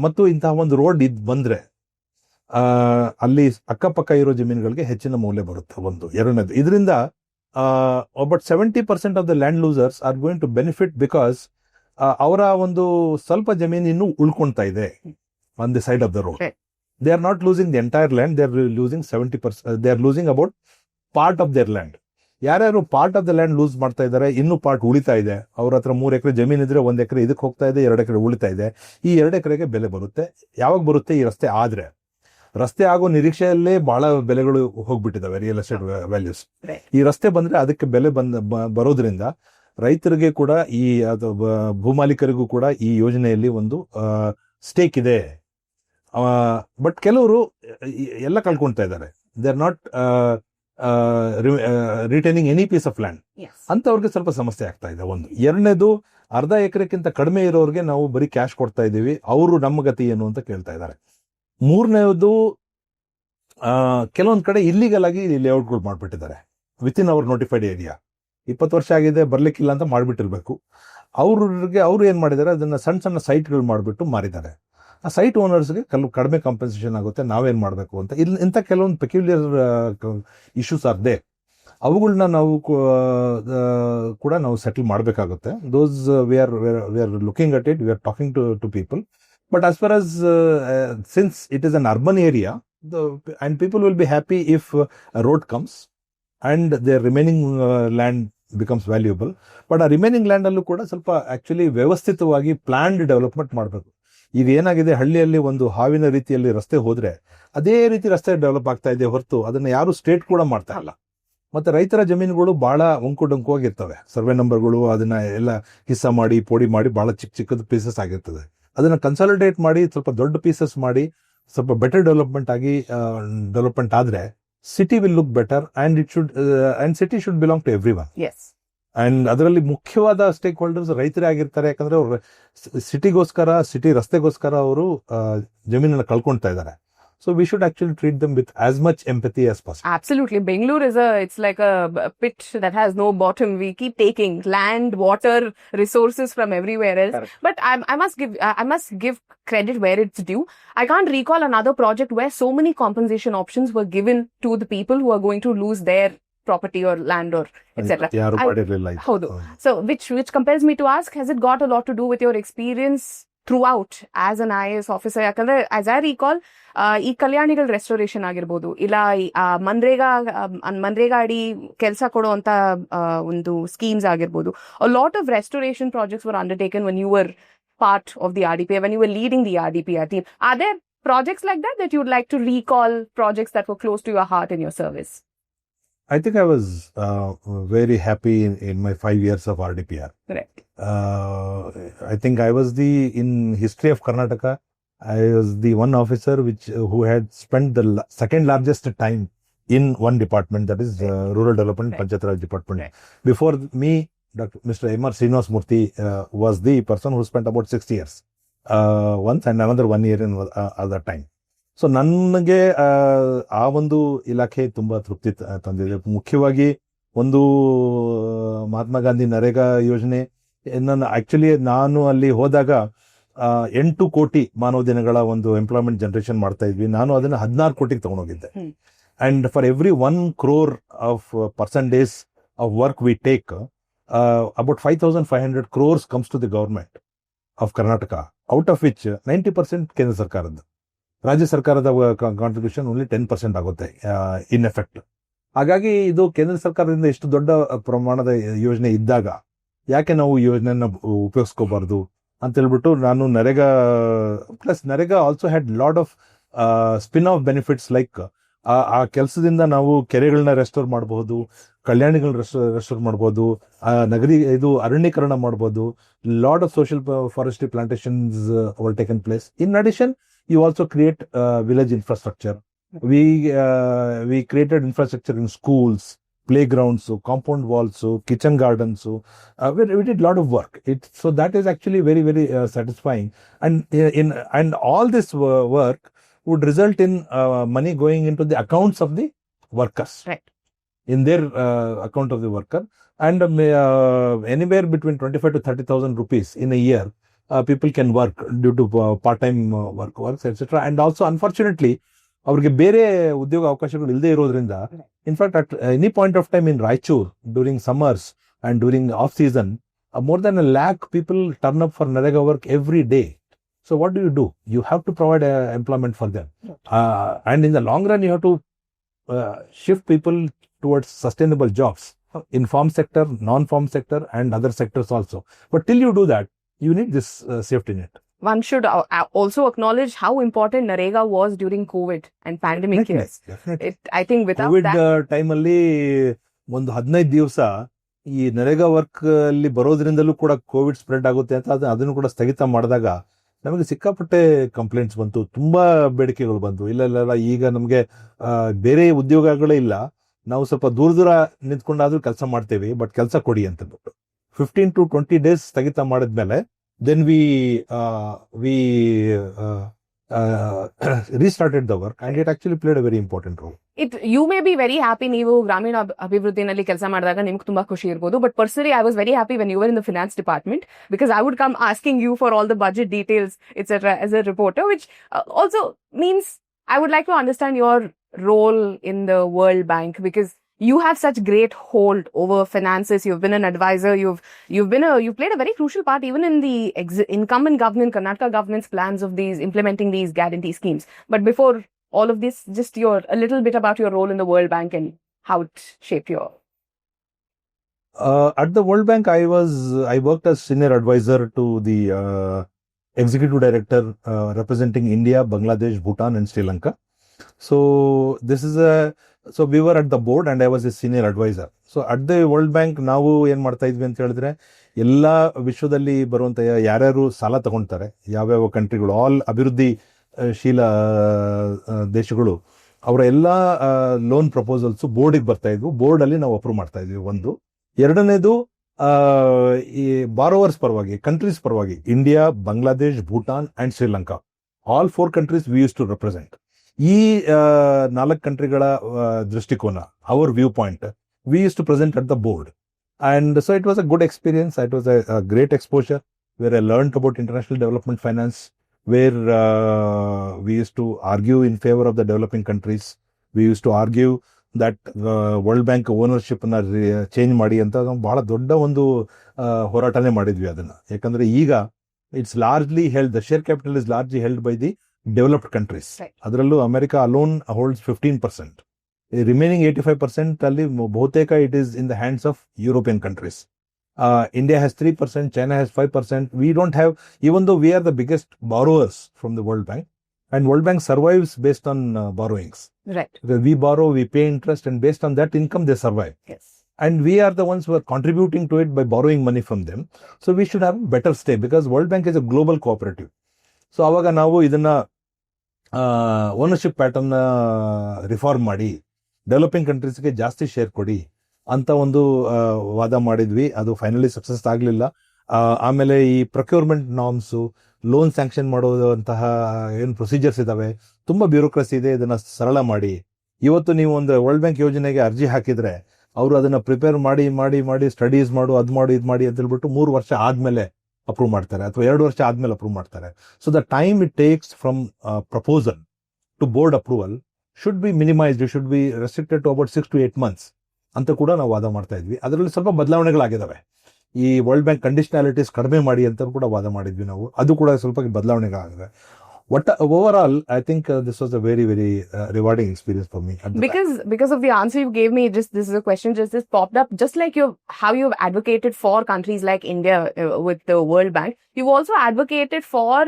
ಮತ್ತು ಇಂತಹ ಒಂದು road ಬಂದ್ರೆ ಅಲ್ಲಿ ಅಕ್ಕಪಕ್ಕ ಇರೋ ಜಮೀನುಗಳಿಗೆ ಹೆಚ್ಚಿನ ಮೌಲ್ಯ ಬರುತ್ತೆ. ಒಂದು ಎರಡನೇದು, ಇದರಿಂದ about 70% of the land losers are going to benefit because ಅವರ ಒಂದು ಸ್ವಲ್ಪ ಜಮೀನು ಇನ್ನೂ ಉಳ್ಕೊಳ್ತಾ ಇದೆ on the side of the road. Okay. They are not losing the entire land, they are losing 70%, they are losing about part of their land. ಯಾರ್ಯಾರು part of the land lose ಮಾಡ್ತಾ ಇದ್ದಾರೆ, ಇನ್ನೂ ಪಾರ್ಟ್ ಉಳಿತಾ ಇದೆ, ಅವ್ರ ಹತ್ರ 3 ಎಕರೆ ಜಮೀನ್ ಇದ್ರೆ 1 ಎಕರೆ ಇದಕ್ಕೆ ಹೋಗ್ತಾ ಇದೆ, 2 ಎಕರೆ ಉಳಿತಾ ಇದೆ. ಈ 2 ಎಕರೆಗೆ ಬೆಲೆ ಬರುತ್ತೆ. ಯಾವಾಗ ಬರುತ್ತೆ? ಈ ರಸ್ತೆ ಆದ್ರೆ. ರಸ್ತೆ ಆಗೋ ನಿರೀಕ್ಷೆಯಲ್ಲೇ ಬಹಳ ಬೆಲೆಗಳು ಹೋಗ್ಬಿಟ್ಟಿದಾವೆ, ರಿಯಲ್ ಎಸ್ಟೇಟ್ ವ್ಯಾಲ್ಯೂಸ್. ಈ ರಸ್ತೆ ಬಂದ್ರೆ ಅದಕ್ಕೆ ಬೆಲೆ ಬರೋದ್ರಿಂದ ರೈತರಿಗೆ ಕೂಡ ಈ ಭೂಮಾಲೀಕರಿಗೂ ಕೂಡ ಈ ಯೋಜನೆಯಲ್ಲಿ ಒಂದು ಸ್ಟೇಕ್ ಇದೆ. ಬಟ್ ಕೆಲವರು ಎಲ್ಲ ಕಳ್ಕೊಳ್ತಾ ಇದ್ದಾರೆ. They are not retaining any piece of land. ಅಂತವ್ರಿಗೆ ಸ್ವಲ್ಪ ಸಮಸ್ಯೆ ಆಗ್ತಾ ಇದೆ. ಒಂದು ಎರಡನೇದು, ಅರ್ಧ ಎಕರೆಕ್ಕಿಂತ ಕಡಿಮೆ ಇರೋರಿಗೆ ನಾವು ಬರೀ ಕ್ಯಾಶ್ ಕೊಡ್ತಾ ಇದ್ದೀವಿ, ಅವರು ನಮ್ಮ ಗತಿ ಏನು ಅಂತ ಕೇಳ್ತಾ ಇದ್ದಾರೆ. ಮೂರನೇದು, ಕೆಲವೊಂದ್ ಕಡೆ ಇಲ್ಲಿಗಲ್ ಆಗಿ ಲೇಔಟ್ಗಳು ಮಾಡ್ಬಿಟ್ಟಿದ್ದಾರೆ ವಿತಿನ್ ಅವರ್ ನೋಟಿಫೈಡ್ ಏರಿಯಾ. 20 ವರ್ಷ ಆಗಿದೆ, ಬರ್ಲಿಕ್ಕಿಲ್ಲ ಅಂತ ಮಾಡ್ಬಿಟ್ಟಿರ್ಬೇಕು. ಅವ್ರು ಏನ್ ಮಾಡಿದ್ದಾರೆ, ಅದನ್ನ ಸಣ್ಣ ಸಣ್ಣ ಸೈಟ್ಗಳು ಮಾಡ್ಬಿಟ್ಟು ಮಾರಿದ್ದಾರೆ. ಆ ಸೈಟ್ ಓನರ್ಸ್ಗೆ ಕಡಿಮೆ ಕಾಂಪೆನ್ಸೇಷನ್ ಆಗುತ್ತೆ, ನಾವೇನ್ ಮಾಡ್ಬೇಕು ಅಂತ. ಇಂಥ ಕೆಲವೊಂದು ಪೆಕ್ಯುಲಿಯರ್ ಇಶ್ಯೂಸ್ ಆರ್ ದೇ. ಅವುಗಳನ್ನ ನಾವು ಕೂಡ ನಾವು ಸೆಟಲ್ ಮಾಡಬೇಕಾಗುತ್ತೆ. Those we are looking at it, we are talking to people. But as far as, since it is an urban area, and people will be happy if a road comes and their remaining land becomes valuable. But ಆ remaining land ಅಲ್ಲೂ ಕೂಡ ಸ್ವಲ್ಪ actually ವ್ಯವಸ್ಥಿತವಾಗಿ planned development ಮಾಡಬೇಕು. ಈಗ ಏನಾಗಿದೆ, ಹಳ್ಳಿಯಲ್ಲಿ ಒಂದು ಹಾವಿನ ರೀತಿಯಲ್ಲಿ ರಸ್ತೆ ಹೋದ್ರೆ ಅದೇ ರೀತಿ ರಸ್ತೆ ಡೆವಲಪ್ ಆಗ್ತಾ ಇದೆ ಹೊರತು ಅದನ್ನ ಯಾರು ಸ್ಟೇಟ್ ಕೂಡ ಮಾಡ್ತಾ ಇಲ್ಲ. ಮತ್ತೆ ರೈತರ ಜಮೀನುಗಳು ಬಹಳ ಒಂಕುಡೊಂಕಾಗಿರ್ತವೆ, ಸರ್ವೆ ನಂಬರ್ಗಳು ಅದನ್ನ ಎಲ್ಲ ಹಿಸ್ಸ ಮಾಡಿ ಪೋಡಿ ಮಾಡಿ ಬಹಳ ಚಿಕ್ಕದ ಪೀಸಸ್ ಆಗಿರ್ತದೆ. ಅದನ್ನ ಕನ್ಸಾಲಿಡೇಟ್ ಮಾಡಿ ಸ್ವಲ್ಪ ದೊಡ್ಡ ಪೀಸಸ್ ಮಾಡಿ ಸ್ವಲ್ಪ ಬೆಟರ್ ಡೆವಲಪ್ಮೆಂಟ್ ಆದ್ರೆ city will look better and it should and city should belong to everyone. And ಅದರಲ್ಲಿ ಮುಖ್ಯವಾದ ಸ್ಟೇಕ್ ಹೋಲ್ಡರ್ಸ್ ರೈತರೇ ಆಗಿರ್ತಾರೆ. ಯಾಕಂದ್ರೆ ಅವರು ಸಿಟಿ ರಸ್ತೆಗೋಸ್ಕರ ಅವರು ಜಮೀನನ್ನ ಕಳ್ಕೊಳ್ತಾ ಇದ್ದಾರೆ. So we should actually treat them with as much empathy as possible. Absolutely. Bengaluru it's like a pit that has no bottom. We keep taking land, water, resources from everywhere else. Correct. But I must give credit where it's due. I can't recall another project where so many compensation options were given to the people who are going to lose their property or land or etc. So which compels me to ask, has it got a lot to do with your experience throughout as an IAS officer? Yakandre, as I recall, ಈ ಕಲ್ಯಾಣಿಗಳ restoration ಆಗಿರ್ಬೋದು, ಇಲ್ಲ ಮನ್ರೇಗಾ ಅಡಿ ಕೆಲಸ ಕೊಡುವಂತ ಒಂದು schemes ಆಗಿರ್ಬೋದು, a lot of restoration projects were undertaken when you were part of the RDPI, when you were leading the RDPI team. Are there projects like that you would like to recall, projects that were close to your heart in your service? I think I was very happy in my 5 years of RDPR. Correct. I think I was in history of Karnataka, I was the one officer who had spent the second largest time in one department, that is Rural Development, Panchayat Raj Department. Right. Before me, Mr. M.R. Srinivas Murthy was the person who spent about 6 years once and another 1 year in other time. So ನನಗೆ ಆ ಒಂದು ಇಲಾಖೆ ತುಂಬಾ ತೃಪ್ತಿ ತಂದಿದೆ. ಮುಖ್ಯವಾಗಿ ಒಂದು ಮಹಾತ್ಮ ಗಾಂಧಿ ನರೇಗಾ ಯೋಜನೆ, ನಾನು ಅಲ್ಲಿ ಹೋದಾಗ 8 ಕೋಟಿ ಮಾನವ ದಿನಗಳ ಒಂದು ಎಂಪ್ಲಾಯ್ಮೆಂಟ್ ಜನರೇಷನ್ ಮಾಡ್ತಾ ಇದ್ವಿ. ನಾನು ಅದನ್ನ 16 ಕೋಟಿಗೆ ತಗೊಂಡೋಗಿದ್ದೆ. And for every 1 crore of person days of work we take, about 5,500 crores comes to the government of Karnataka, out of which 90% ಕೇಂದ್ರ ಸರ್ಕಾರದ್ದು. ರಾಜ್ಯ ಸರ್ಕಾರದ ಕಾಂಟ್ರಿಬ್ಯೂಷನ್ ಓನ್ಲಿ 10% ಆಗುತ್ತೆ ಇನ್ ಎಫೆಕ್ಟ್. ಹಾಗಾಗಿ ಇದು ಕೇಂದ್ರ ಸರ್ಕಾರದಿಂದ ಎಷ್ಟು ದೊಡ್ಡ ಪ್ರಮಾಣದ ಯೋಜನೆ ಇದ್ದಾಗ ಯಾಕೆ ನಾವು ಯೋಜನೆಯನ್ನ ಉಪಯೋಗಿಸ್ಕೋಬಾರ್ದು ಅಂತ ಹೇಳ್ಬಿಟ್ಟು ನಾನು NREGA also had lot of spin of benefits. Like ಆ ಕೆಲಸದಿಂದ ನಾವು ಕೆರೆಗಳನ್ನ ರೆಸ್ಟೋರ್ ಮಾಡಬಹುದು, ಕಲ್ಯಾಣಿಗಳನ್ನ ರೆಸ್ಟೋರ್ ಮಾಡಬಹುದು, ಅರಣ್ಯೀಕರಣ ಮಾಡಬಹುದು. Lot of social forestry Plantations var taken place. In addition, you also create village infrastructure. We created infrastructure in schools, playgrounds, compound walls, kitchen gardens. We did a lot of work. So that is actually very, very satisfying. And all this work would result in money going into the accounts of the workers. Right. In their account of the worker. And anywhere between 25,000 to 30,000 rupees in a year, people can work due to part-time works, etc. And also, unfortunately, ಅವ್ರಿಗೆ ಬೇರೆ ಉದ್ಯೋಗ ಅವಕಾಶಗಳು ಇಲ್ಲದೆ ಇರೋದ್ರಿಂದ, in fact at any point of time in Raichur during summers and during of season, more than 1 lakh people turn up for NREGA work every day. So what do? You have to provide employment for them. And in the long run, you have to shift people towards sustainable jobs in farm sector, non-farm sector, and other sectors also. But till you do that, you need this safety net. One should also acknowledge how important NREGA was during COVID and pandemic years. Definitely. I think without COVID time ಅಲ್ಲಿ ಒಂದು 15 ದಿವಸ ಈ NREGA work ಅಲ್ಲಿ ಬರೋದ್ರಿಂದಲೂ ಕೂಡ Covid spread ಆಗುತ್ತೆ ಅಂತ ಅದನ್ನು ಕೂಡ ಸ್ಥಗಿತ ಮಾಡಿದಾಗ ನಮಗೆ ಸಿಕ್ಕಾಪಟ್ಟೆ ಕಂಪ್ಲೇಂಟ್ಸ್ ಬಂತು, ತುಂಬಾ ಬೇಡಿಕೆಗಳು ಬಂತು. ಇಲ್ಲ ಈಗ ನಮ್ಗೆ ಬೇರೆ ಉದ್ಯೋಗಗಳೇ ಇಲ್ಲ, ನಾವು ಸ್ವಲ್ಪ ದೂರ ನಿಂತ್ಕೊಂಡಾದ್ರೂ ಕೆಲಸ ಮಾಡ್ತೇವೆ, ಬಟ್ ಕೆಲಸ ಕೊಡಿ ಅಂತ ಬಿಟ್ಟು 15 to 20 days ಸ್ಥಗಿತ ಮಾಡಿದ್ಮೇಲೆ then we restarted the work, and it actually played a very important role. You may be very happy ನೀವು ಗ್ರಾಮೀಣ ಅಭಿವೃದ್ಧಿನಲ್ಲಿ ಕೆಲಸ ಮಾಡಿದಾಗ ನಿಮ್ಗೆ ತುಂಬಾ ಖುಷಿ ಇರಬಹುದು, but personally I was very happy when you were in the finance department, because I would come asking you for all the budget details, etc. as a reporter, which also means I would like to understand your role in the World Bank, because you have such great hold over finances. You've been an advisor. You've played a very crucial part even in the incumbent government, Karnataka government's plans of implementing these guarantee schemes. But before all of this, just a little bit about your role in the World Bank and how it shaped your. At the World Bank, I worked as senior advisor to the executive director representing India, Bangladesh, Bhutan, and Sri Lanka. So we were at the board and I was a senior advisor. So at the World Bank, ನಾವು ಏನ್ ಮಾಡ್ತಾ ಇದ್ವಿ ಅಂತ ಹೇಳಿದ್ರೆ ಎಲ್ಲ ವಿಶ್ವದಲ್ಲಿ ಬರುವಂತ ಯಾರ್ಯಾರು ಸಾಲ ತಗೊಂತಾರೆ, ಯಾವ್ಯಾವ ಕಂಟ್ರಿಗಳು, ಆಲ್ ಅಭಿವೃದ್ಧಿ ಶೀಲ ದೇಶಗಳು, ಅವರ ಎಲ್ಲ ಲೋನ್ ಪ್ರಪೋಸಲ್ಸ್ ಬೋರ್ಡಿಗೆ ಬರ್ತಾ ಇದ್ವು. ಬೋರ್ಡ್ ಅಲ್ಲಿ ನಾವು ಅಪ್ರೂವ್ ಮಾಡ್ತಾ ಇದ್ವಿ. ಒಂದು. ಎರಡನೇದು ಈ ಬಾರೋವರ್ಸ್ ಪರವಾಗಿ, ಕಂಟ್ರೀಸ್ ಪರವಾಗಿ, India, Bangladesh, Bhutan and Sri Lanka, all 4 countries we used to represent. ಈ 4 ಕಂಟ್ರಿಗಳ ದೃಷ್ಟಿಕೋನ, our view point, we used to present at the board. And so it was a good experience. It was a great exposure where I learned about international development finance, where we used to argue in favor of the developing countries. We used to argue that world bank ownership ನ change ಮಾಡಿ ಅಂತ ಬಹಳ ದೊಡ್ಡ ಒಂದು ಹೋರಾಟನೇ ಮಾಡಿದ್ವಿ ಅದನ್ನ. ಯಾಕಂದ್ರೆ ಈಗ it's largely held, the share capital is largely held by the developed countries. ಅದರಲ್ಲೂ ಅಮೆರಿಕಾ ಅಲೋನ್ ಹೋಲ್ಡ್ಸ್ 15%. ರಿಮೈನಿಂಗ್ 85% ಅಲ್ಲಿ ಬಹುತೇಕ it is in the hands of European countries. India has 3%, China has 5%. We don't have, even though we are the biggest borrowers from the World Bank, and World Bank survives based on borrowings. Right. We borrow, we pay interest, and based on that income, they survive. Yes. And we are the ones who are contributing to it by borrowing money from them. So we should have a better stay because World Bank is a global cooperative. So awaga ನಾವು ಇದನ್ನ ownership pattern reform ಮಾಡಿ developing ಕಂಟ್ರೀಸ್ಗೆ ಜಾಸ್ತಿ share ಕೊಡಿ ಅಂತ ಒಂದು ವಾದ ಮಾಡಿದ್ವಿ. ಅದು ಫೈನಲಿ ಸಕ್ಸಸ್ ಆಗಲಿಲ್ಲ. ಆಮೇಲೆ ಈ ಪ್ರೊಕ್ಯೂರ್ಮೆಂಟ್ ನಾರ್ಮ್ಸು, ಲೋನ್ ಸ್ಯಾಂಕ್ಷನ್ ಮಾಡುವಂತಹ ಏನು ಪ್ರೊಸೀಜರ್ಸ್ ಇದಾವೆ, ತುಂಬಾ ಬ್ಯೂರೋಕ್ರಸಿ ಇದೆ, ಇದನ್ನ ಸರಳ ಮಾಡಿ. ಇವತ್ತು ನೀವು ಒಂದು ವರ್ಲ್ಡ್ ಬ್ಯಾಂಕ್ ಯೋಜನೆಗೆ ಅರ್ಜಿ ಹಾಕಿದ್ರೆ ಅವರು ಅದನ್ನ ಪ್ರಿಪೇರ್ ಮಾಡಿ ಮಾಡಿ ಮಾಡಿ ಸ್ಟಡೀಸ್ ಮಾಡು, ಅದ್ ಮಾಡು, ಇದ್ ಮಾಡಿ ಅಂತ ಹೇಳ್ಬಿಟ್ಟು 3 ವರ್ಷ ಆದ್ಮೇಲೆ ಅಪ್ರೂವ್ ಮಾಡ್ತಾರೆ, ಅಥವಾ 2 ವರ್ಷ ಆದ್ಮೇಲೆ ಅಪ್ರೂವ್ ಮಾಡ್ತಾರೆ. So the time it takes from proposal to board approval should be minimised, should be restricted to about 6 to 8 months ಅಂತ ಕೂಡ ನಾವು ವಾದ ಮಾಡ್ತಾ ಇದ್ವಿ. ಅದರಲ್ಲಿ ಸ್ವಲ್ಪ ಬದಲಾವಣೆಗಳಾಗಿದ್ದಾವೆ. ಈ ವರ್ಲ್ಡ್ ಬ್ಯಾಂಕ್ ಕಂಡೀಷನಾಲಿಟೀಸ್ ಕಡಿಮೆ ಮಾಡಿ ಅಂತ ಕೂಡ ವಾದ ಮಾಡಿದ್ವಿ ನಾವು. ಅದು ಕೂಡ ಸ್ವಲ್ಪ ಬದಲಾವಣೆಗಳಾಗಿದೆ. Overall, I think this was a very, very rewarding experience for me. Because of the answer you gave me, this is a question just popped up. Just like how you've advocated for countries like India with the World Bank, you've also advocated for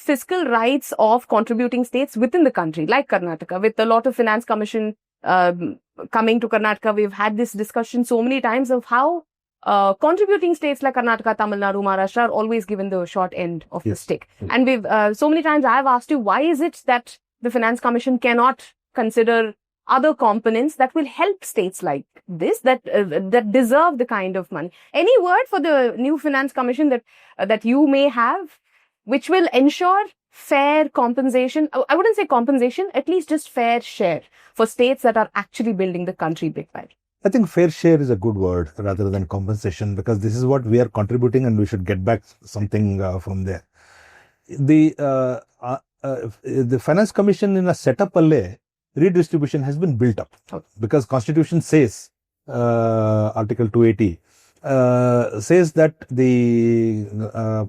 fiscal rights of contributing states within the country, like Karnataka. With a lot of finance commission coming to Karnataka, we've had this discussion so many times of how contributing states like Karnataka, Tamil Nadu, Maharashtra are always given the short end of the stick. And we've so many times I've asked you, why is it that the Finance Commission cannot consider other components that will help states like this, that deserve the kind of money? Any word for the new Finance Commission that you may have, which will ensure fair compensation? I wouldn't say compensation, at least just fair share for states that are actually building the country bit by bit. I think fair share is a good word rather than compensation, because this is what we are contributing and we should get back something from there. The Finance Commission in a setup alle redistribution has been built up, because Constitution says, Article 280 says that the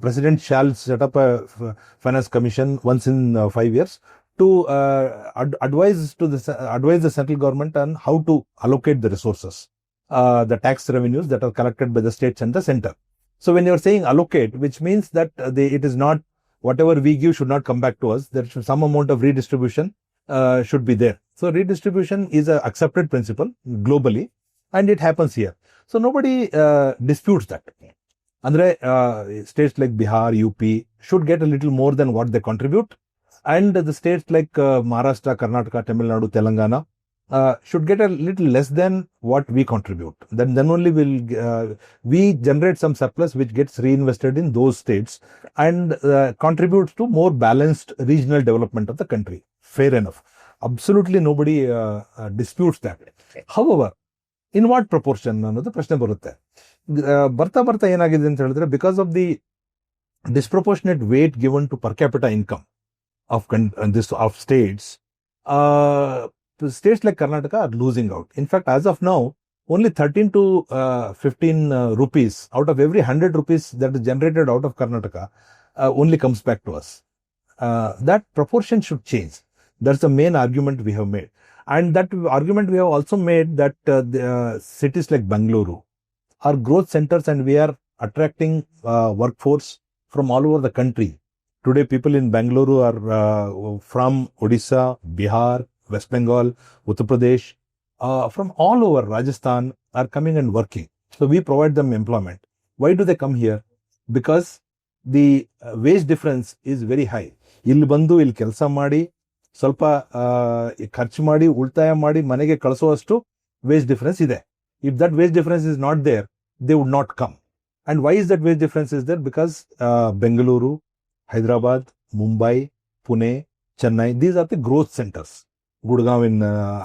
President shall set up a Finance Commission once in 5 years to advise the central government on how to allocate the resources, the tax revenues that are collected by the states and the center. So when you are saying allocate, which means that it is not whatever we give should not come back to us. There should some amount of redistribution should be there. So redistribution is an accepted principle globally, and it happens here. So nobody disputes that. Andre states like Bihar, UP should get a little more than what they contribute. And the states like Maharashtra, Karnataka, Tamil Nadu, Telangana should get a little less than what we contribute. Then only we generate some surplus which gets reinvested in those states and contributes to more balanced regional development of the country. Fair enough. Absolutely nobody disputes that. However, in what proportion ಅನ್ನೋದು ಪ್ರಶ್ನೆ ಬರುತ್ತೆ. ಬರ್ತಾ ಏನಾಗಿದೆ ಅಂತ ಹೇಳಿದ್ರೆ, because of the disproportionate weight given to per capita income of states, states like Karnataka are losing out. In fact, as of now, only 13 to 15 rupees out of every 100 rupees that is generated out of Karnataka only comes back to us. That proportion should change. That's the main argument we have made. And that argument we have also made that cities like Bengaluru are growth centers, and we are attracting workforce from all over the country. Today, people in Bengaluru are from Odisha, Bihar, West Bengal, Uttar Pradesh, from all over Rajasthan are coming and working. So we provide them employment. Why do they come here? Because the wage difference is very high. ಇಲ್ಲಿ ಬಂದು ಇಲ್ಲಿ ಕೆಲಸ ಮಾಡಿ ಸ್ವಲ್ಪ ಖರ್ಚು ಮಾಡಿ ಉಳಿತಾಯ ಮಾಡಿ ಮನೆಗೆ ಕಳಿಸುವಷ್ಟು ವೇಜ್ ಡಿಫರೆನ್ಸ್ ಇದೆ. If that wage difference is not there, they would not come. And why is that wage difference is there? Because Bengaluru, Hyderabad, Mumbai, Pune, Chennai, these are the growth centers. Gurgaon in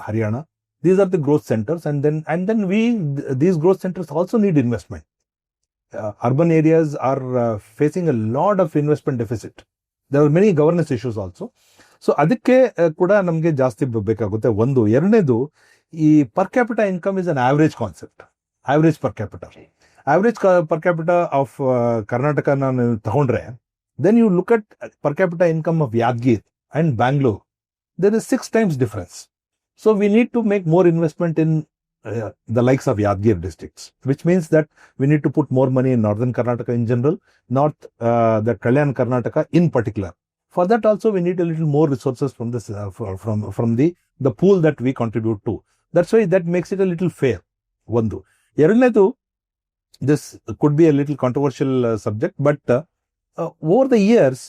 Haryana, these are the growth centers, and then these growth centers also need investment. Urban areas are facing a lot of investment deficit. There are many governance issues also. So ಅದಕ್ಕೆ ಕೂಡ ನಮಗೆ ಜಾಸ್ತಿ ಬೇಕಾಗುತ್ತೆ. ಒಂದು ಎರಡನೇದು, ಈ per capita income is an average concept. Average per capita, average per capita of Karnataka ನಾನು ತಗೊಂಡ್ರೆ, then you look at per capita income of Yadgir and Bangalore, there is 6 times difference. So we need to make more investment in the likes of Yadgir districts, which means that we need to put more money in northern Karnataka in general, the Kalyan Karnataka in particular. For that also we need a little more resources from this from the pool that we contribute to. That's why that makes it a little fair. One. ಎರಡನೇದು, this could be a little controversial subject, but over the years,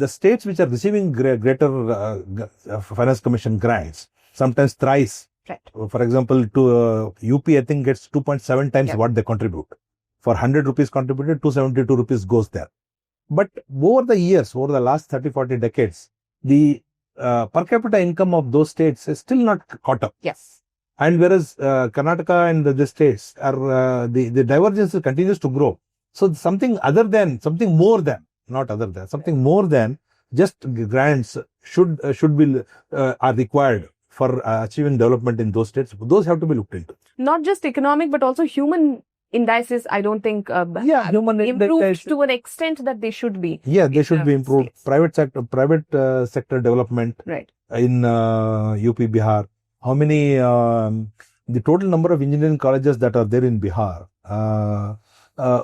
the states which are receiving greater finance commission grants, sometimes thrice. Right. For example, to UP, I think gets 2.7 times what they contribute. For 100 rupees contributed, 272 rupees goes there. But over the years, over the last 30-40 decades, the per capita income of those states is still not caught up. Yes. And whereas Karnataka and the states are, the divergence continues to grow. So something more than just grants should be are required for achieving development in those states. Those have to be looked into. Not just economic, but also human indices, I don't think human improved to an extent that they should be. Yeah, they should be improved. States. Private sector development. Right. In UP, Bihar. How many, the total number of engineering colleges that are there in Bihar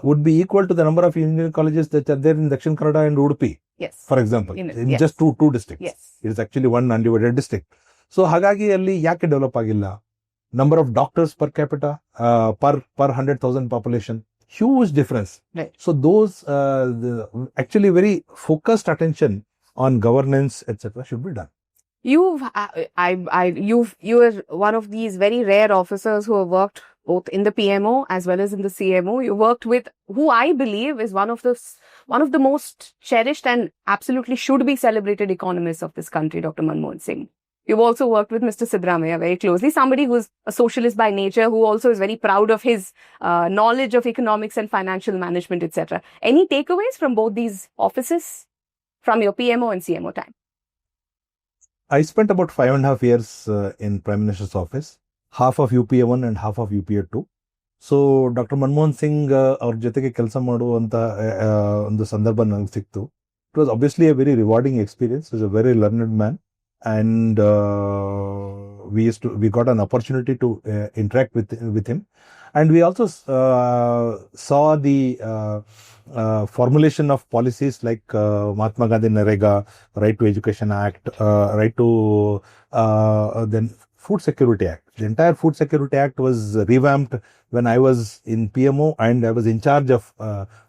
would be equal to the number of engineering colleges that are there in Dakshin Kannada and Udupi. Yes. For example, in yes. just two districts. Yes. It is actually one undivided district. So, ಹಾಗಾಗಿ ಅಲ್ಲಿ ಯಾಕೆ develop ಆಗಿಲ್ಲ? Number of doctors per capita, per 100,000 population, huge difference. Right. So those actually very focused attention on governance, etc., should be done. You're one of these very rare officers who have worked both in the PMO as well as in the CMO. You worked with who I believe is one of the most cherished and absolutely should be celebrated economists of this country, Dr. Manmohan Singh. You've also worked with Mr. Siddaramaiah very closely, somebody who's a socialist by nature, who also is very proud of his knowledge of economics and financial management, etc. Any takeaways from both these offices from your PMO and CMO time? I spent about 5.5 years in Prime Minister's office, half of UPA 1 and half of UPA 2. So, Dr. Manmohan Singh ಅವ್ರ ಜೊತೆಗೆ ಕೆಲಸ ಮಾಡುವಂತ ಒಂದು ಸಂದರ್ಭ ನನಗೆ ಸಿಕ್ತು. It was obviously a very rewarding experience. He was a very learned man. And we got an opportunity to interact with him, and we also saw the formulation of policies like Mahatma Gandhi NREGA, Right to Education Act, Right to then Food Security Act. The entire Food Security Act was revamped when I was in PMO, and I was in charge of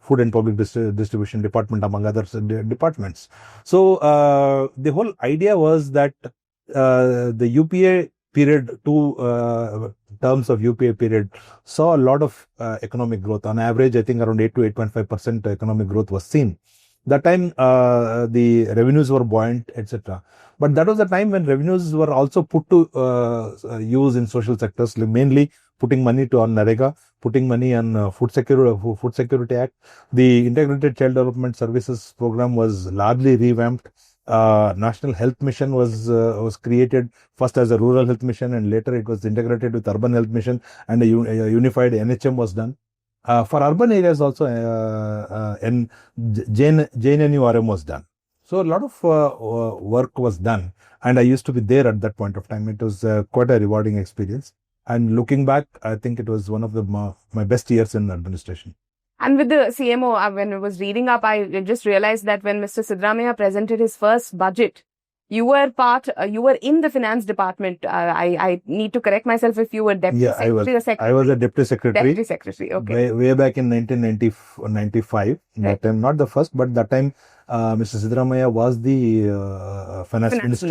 Food and Public Distribution Department, among other departments. So the whole idea was that the UPA period, 2 terms of UPA period, saw a lot of economic growth. On average, I think around 8 to 8.5% economic growth was seen. That time, the revenues were buoyant, etc. But that was the time when revenues were also put to use in social sectors, mainly putting money on NREGA, putting money on Food Security Act. The Integrated Child Development Services Program was largely revamped. National Health Mission was created first as a rural health mission, and later it was integrated with urban health mission, and a unified NHM was done. For urban areas also, JNNURM was done. So a lot of work was done, and I used to be there at that point of time. It was quite a rewarding experience. And looking back, I think it was one of my best years in administration. And with the CMO, when I was reading up, I just realized that when Mr. Siddaramaiah presented his first budget, you were in the finance department. I need to correct myself if you were deputy secretary. I was a deputy secretary. Deputy secretary, okay. Way back in 1995. Right. That time, not the first, but that time, Mr. Siddaramaiah was the finance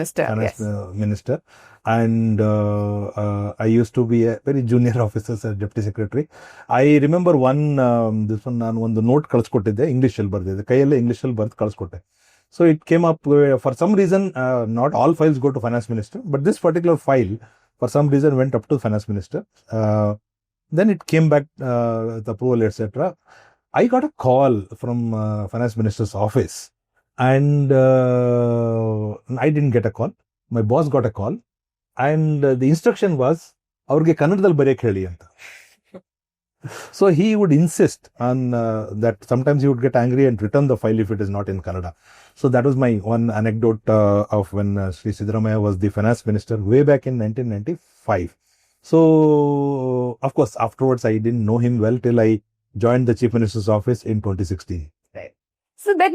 minister. And I used to be a very junior officer as deputy secretary. I remember this one, ನಾನು ಒಂದು note ಕಳಿಸ್ಕೊಟ್ಟಿದ್ದೆ, English ಅಲ್ಲಿ ಬರ್ದಿದ್ದೆ, ಕೈಯಲ್ಲೇ English ಅಲ್ಲಿ ಬರ್ದು ಕಳಿಸ್ಕೊಟ್ಟೆ. So it came up, for some reason, not all files go to finance minister, but this particular file, for some reason, went up to finance minister. Then it came back, the approval, etc. I got a call from finance minister's office, and I didn't get a call. My boss got a call, and the instruction was, ಅವ್ರಿಗೆ ಕನ್ನಡದಲ್ಲಿ ಬರೆಯಕ್ಕೆ ಹೇಳಿ ಅಂತ. So he would insist on that. Sometimes he would get angry and return the file if it is not in Kannada. So that was my one anecdote of when Sri Siddaramaiah was the finance minister way back in 1995. So, of course, afterwards I didn't know him well till I joined the Chief Minister's office in 2016. Right. So then,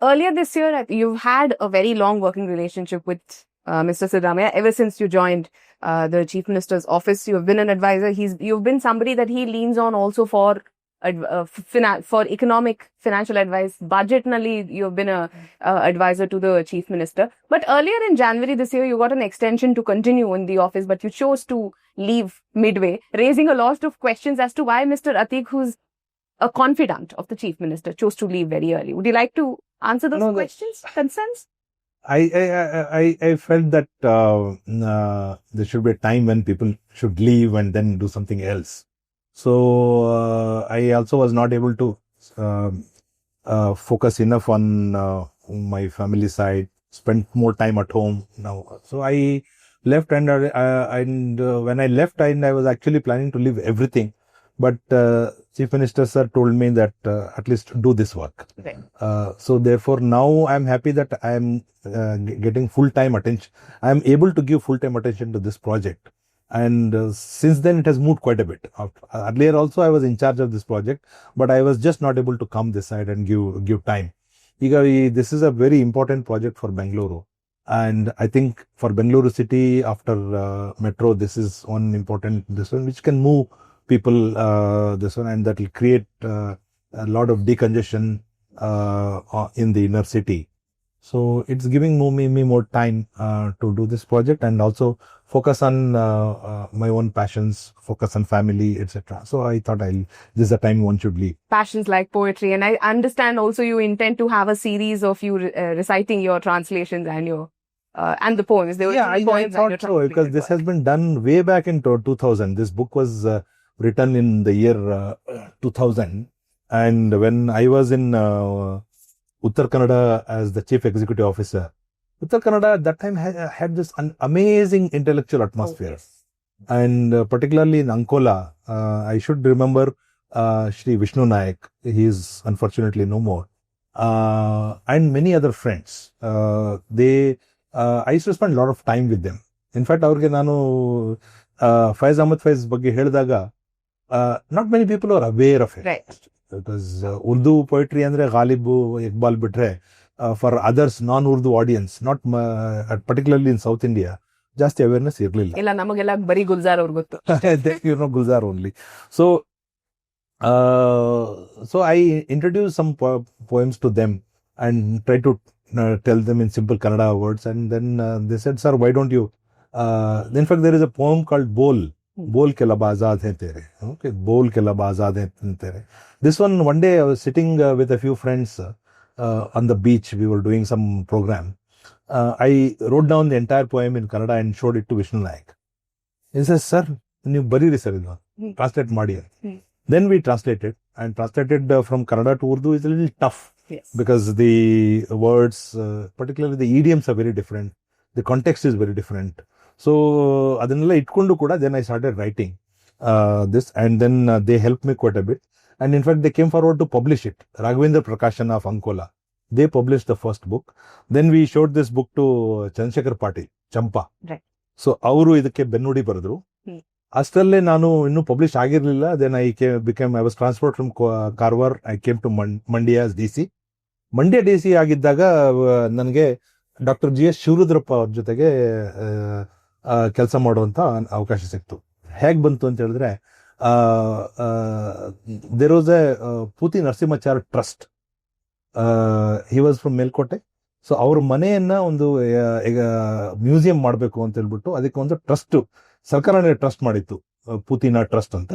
earlier this year, you've had a very long working relationship with Mr. Siddaramaiah. Ever since you joined the Chief Minister's office, you've been an advisor. You've been somebody that he leans on also for economic financial advice. Budgetally, you've been a advisor to the Chief Minister. But earlier in January this year, you got an extension to continue in the office, but you chose to leave midway, raising a lot of questions as to why Mr. Atheeq, who's a confidant of the Chief Minister, chose to leave very early. Would you like to answer those questions, concerns? I felt that there should be a time when people should leave and then do something else. So I also was not able to focus enough on my family side, spend more time at home now. So I left, and when I left, I was actually planning to leave everything. But Chief Minister sir told me that at least do this work. Okay. So therefore now I'm happy that I'm getting full-time attention. I'm able to give full-time attention to this project. And since then it has moved quite a bit. Earlier also I was in charge of this project, but I was just not able to come this side and give time. This is a very important project for Bengaluru. And I think for Bengaluru city, after metro, this is one which can move people, and that will create a lot of decongestion in the inner city. So it's giving me more time to do this project, and also focus on my own passions, focus on family, etc. So I thought this is the time one should leave. Passions like poetry, and I understand also you intend to have a series of you reciting your translations and your and the poems. I thought so, because this has been done way back in 2000. This book was written in the year 2000, and when I was in Uttar Kannada as the Chief Executive Officer, Uttar Kannada at that time had this amazing intellectual atmosphere. Oh, yes. And particularly in Ankola, I should remember Shri Vishnu Nayak. He is unfortunately no more. And many other friends. I used to spend a lot of time with them. In fact, ಅವ್ರಿಗೆ ನಾನು Faiz Ahmed Faiz ಬಗ್ಗೆ ಹೇಳಿದಾಗ, not many people are aware of it. Right. Because Urdu poetry andre Ghalibu, Iqbal bitre, for others non-Urdu audience, not particularly in South India, just awareness irlilla. Illa namagella bari Gulzar aur gottu. Gulzar only. So I introduced some poems to them and tried to tell them in simple Kannada words, and then they said, sir, why don't you in fact there is a poem called Bol ke lab azad hai tere. Okay, Bol ke lab azad hai tere. This one day I was sitting with a few friends on the beach. We were doing some program. I wrote down the entire poem in Kannada and showed it to Vishnu Nayak. He says, sir, you bariri sir idu. Translate ಮಾಡಿ. Then we translated from Kannada to Urdu is a little tough. Yes. because the words, particularly the idioms are very different. The context is very different. So adanella itkondu kuda then I started writing this, and then they helped me quite a bit. And in fact, they came forward to publish it. Raghavendra Prakashana of Ankola, they published the first book. Then we showed this book to Chandrasekhar Patil, Champa. Right. So ಅವರು ಇದಕ್ಕೆ ಬೆನ್ನುಡಿ ಬರೆದ್ರು. ಅಷ್ಟರಲ್ಲೇ ನಾನು ಇನ್ನೂ publish ಆಗಿರಲಿಲ್ಲ. Then I was transferred from Karwar. I came to Mandya DC. Mandya DC ಆಗಿದ್ದಾಗ ನನಗೆ ಡಾಕ್ಟರ್ GS ಶಿವರುದ್ರಪ್ಪ ಅವ್ರ ಜೊತೆಗೆ ಕೆಲಸ ಮಾಡುವಂತ ಅವಕಾಶ ಸಿಕ್ತು. ಹೇಗೆ ಬಂತು ಅಂತ ಹೇಳಿದ್ರೆ, there was a Puthi Narasimhachar trust. He was from Melkote. So ಅವ್ರ ಮನೆಯನ್ನ ಒಂದು ಮ್ಯೂಸಿಯಂ ಮಾಡಬೇಕು ಅಂತ ಹೇಳ್ಬಿಟ್ಟು ಅದಕ್ಕೆ ಒಂದು ಟ್ರಸ್ಟ್, ಸರ್ಕಾರನೇ ಟ್ರಸ್ಟ್ ಮಾಡಿತ್ತು, ಪೂತಿನ ಟ್ರಸ್ಟ್ ಅಂತ.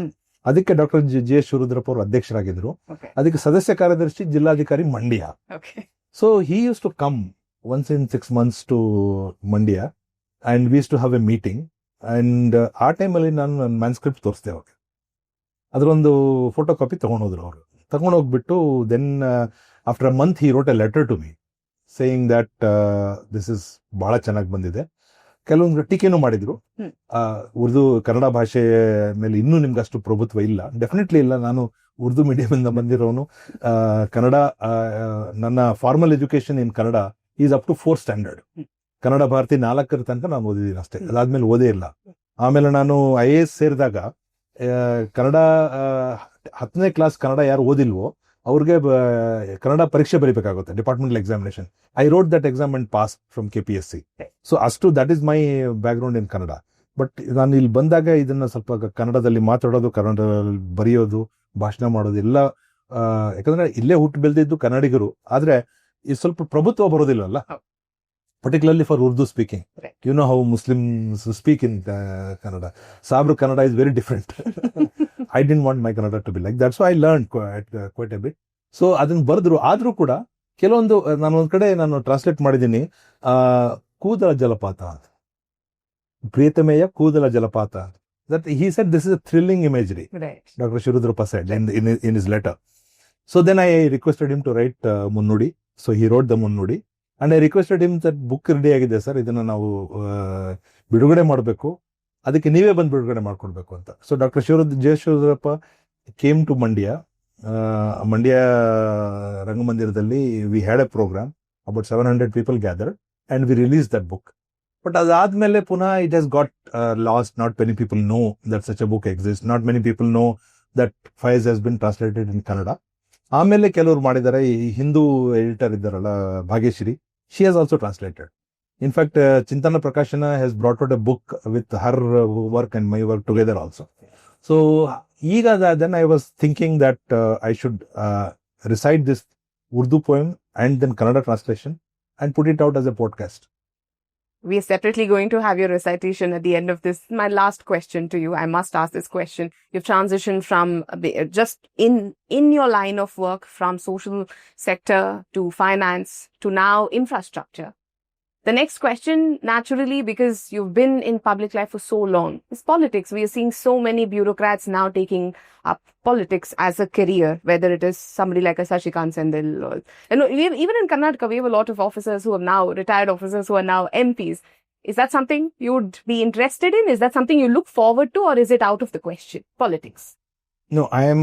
ಅದಕ್ಕೆ ಡಾಕ್ಟರ್ GS ಶಿವರುದ್ರಪ್ಪ ಅವರು ಅಧ್ಯಕ್ಷರಾಗಿದ್ರು. ಅದಕ್ಕೆ ಸದಸ್ಯ ಕಾರ್ಯದರ್ಶಿ ಜಿಲ್ಲಾಧಿಕಾರಿ Mandya. So he use to come once in 6 months to Mandya, and we used to have a meeting. And ಆ ಟೈಮಲ್ಲಿ ನಾನು ನನ್ನ ಮ್ಯಾನ್ಸ್ಕ್ರಿಪ್ಟ್ ತೋರಿಸ್ದೆ ಅವಾಗ. ಅದರೊಂದು ಫೋಟೋ ಕಾಪಿ ತಗೊಂಡೋದ್ರು ಅವರು. ತಗೊಂಡೋಗ್ಬಿಟ್ಟು then after a month he wrote a letter to me saying that this is ಬಹಳ ಚೆನ್ನಾಗಿ ಬಂದಿದೆ. ಕೆಲವೊಂದು ಟೀಕೆನೂ ಮಾಡಿದ್ರು. ಉರ್ದು ಕನ್ನಡ ಭಾಷೆ ಮೇಲೆ ಇನ್ನೂ ನಿಮ್ಗೆ ಅಷ್ಟು ಪ್ರಭುತ್ವ ಇಲ್ಲ. ಡೆಫಿನೆಟ್ಲಿ ಇಲ್ಲ. ನಾನು ಉರ್ದು ಮೀಡಿಯಂ ಇಂದ ಬಂದಿರೋನು. ಕನ್ನಡ, ನನ್ನ formal education in Kannada is up to 4th standard. Kannada Bharati 4ರ ತನಕ ನಾನು ಓದಿದ್ದೀನಿ ಅಷ್ಟೇ. ಅದಾದ್ಮೇಲೆ ಓದೇ ಇಲ್ಲ. ಆಮೇಲೆ ನಾನು IAS ಸೇರಿದಾಗ ಕನ್ನಡ 10ನೇ ಕ್ಲಾಸ್ ಕನ್ನಡ ಯಾರು ಓದಿಲ್ವೋ ಅವ್ರಿಗೆ ಕನ್ನಡ ಪರೀಕ್ಷೆ ಬರೀಬೇಕಾಗುತ್ತೆ, departmental examination. I wrote that exam and pass from KPSC. So ಅಷ್ಟು that is my back ground in Kannada. But ನಾನು ಇಲ್ಲಿ ಬಂದಾಗ ಇದನ್ನ ಸ್ವಲ್ಪ ಕನ್ನಡದಲ್ಲಿ ಮಾತಾಡೋದು, ಕನ್ನಡದಲ್ಲಿ ಬರೆಯೋದು, ಭಾಷಣ ಮಾಡೋದು ಎಲ್ಲ, ಯಾಕಂದ್ರೆ ಇಲ್ಲೇ ಹುಟ್ಟು ಬೆಳೆದಿದ್ದು ಕನ್ನಡಿಗರು, ಆದ್ರೆ ಇದು ಸ್ವಲ್ಪ ಪ್ರಭುತ್ವ ಬರೋದಿಲ್ಲಲ್ಲ, particularly for Urdu speaking. Right. You know how Muslims speak in Kannada. Sabra Kannada is very different. I didn't want my Kannada to be like that. So I learned quite a bit. So ಅದನ್ನ ಬರೆದ್ರು. ಆದ್ರೂ ಕೂಡ ಕೆಲವೊಂದು ನಾನು ಒಂದ್ ಕಡೆ ನಾನು translate ಮಾಡಿದ್ದೀನಿ. ಕೂದಲ ಜಲಪಾತ, ಪ್ರಿಯತಮೆಯ ಕೂದಲ ಜಲಪಾತ. That he said this is a thrilling imagery. Right. Dr. Shirudrappa said in his letter. So then I requested him to write ಮುನ್ನುಡಿ. So he wrote the ಮುನ್ನುಡಿ. And I requested him that book ready ಆಗಿದೆ sir, ಇದನ್ನ ನಾವು ಬಿಡುಗಡೆ ಮಾಡಬೇಕು, ಅದಕ್ಕೆ ನೀವೇ ಬಂದು ಬಿಡುಗಡೆ ಮಾಡ್ಕೊಡ್ಬೇಕು ಅಂತ. So doctor GS Shivarudrappa came to Mandya ರಂಗಮಂದಿರದಲ್ಲಿ. We had a program, about 700 people gathered, and we release that book. But ಅದಾದ್ಮೇಲೆ ಪುನಃ it has got lost. Not many people know that such a book exist. Not many people know that Faiz has been translated in Kannada. ಆಮೇಲೆ ಕೆಲವರು ಮಾಡಿದ್ದಾರೆ. ಈ Hindu editor ಇದ್ದಾರಲ್ಲ Bhagyashree, she has also translated. In fact Chintana Prakashana has brought out A book with her work and my work together also. So ಈಗ then I was thinking that I should recite this Urdu poem and then Kannada translation and put it out as a podcast. We are separately going to have your recitation at the end of this. My last question to you, I must ask this question. You've transitioned from just in your line of work from social sector to finance to now infrastructure. The next question, naturally, because you've been in public life for so long, is politics. We are seeing so many bureaucrats now taking up politics as a career, whether it is somebody like a Sashikant Sendil. Or, even in Karnataka, we have a lot of officers who are now retired officers who are now MPs. Is that something you would be interested in? Is that something you look forward to, or is it out of the question, politics? No, I am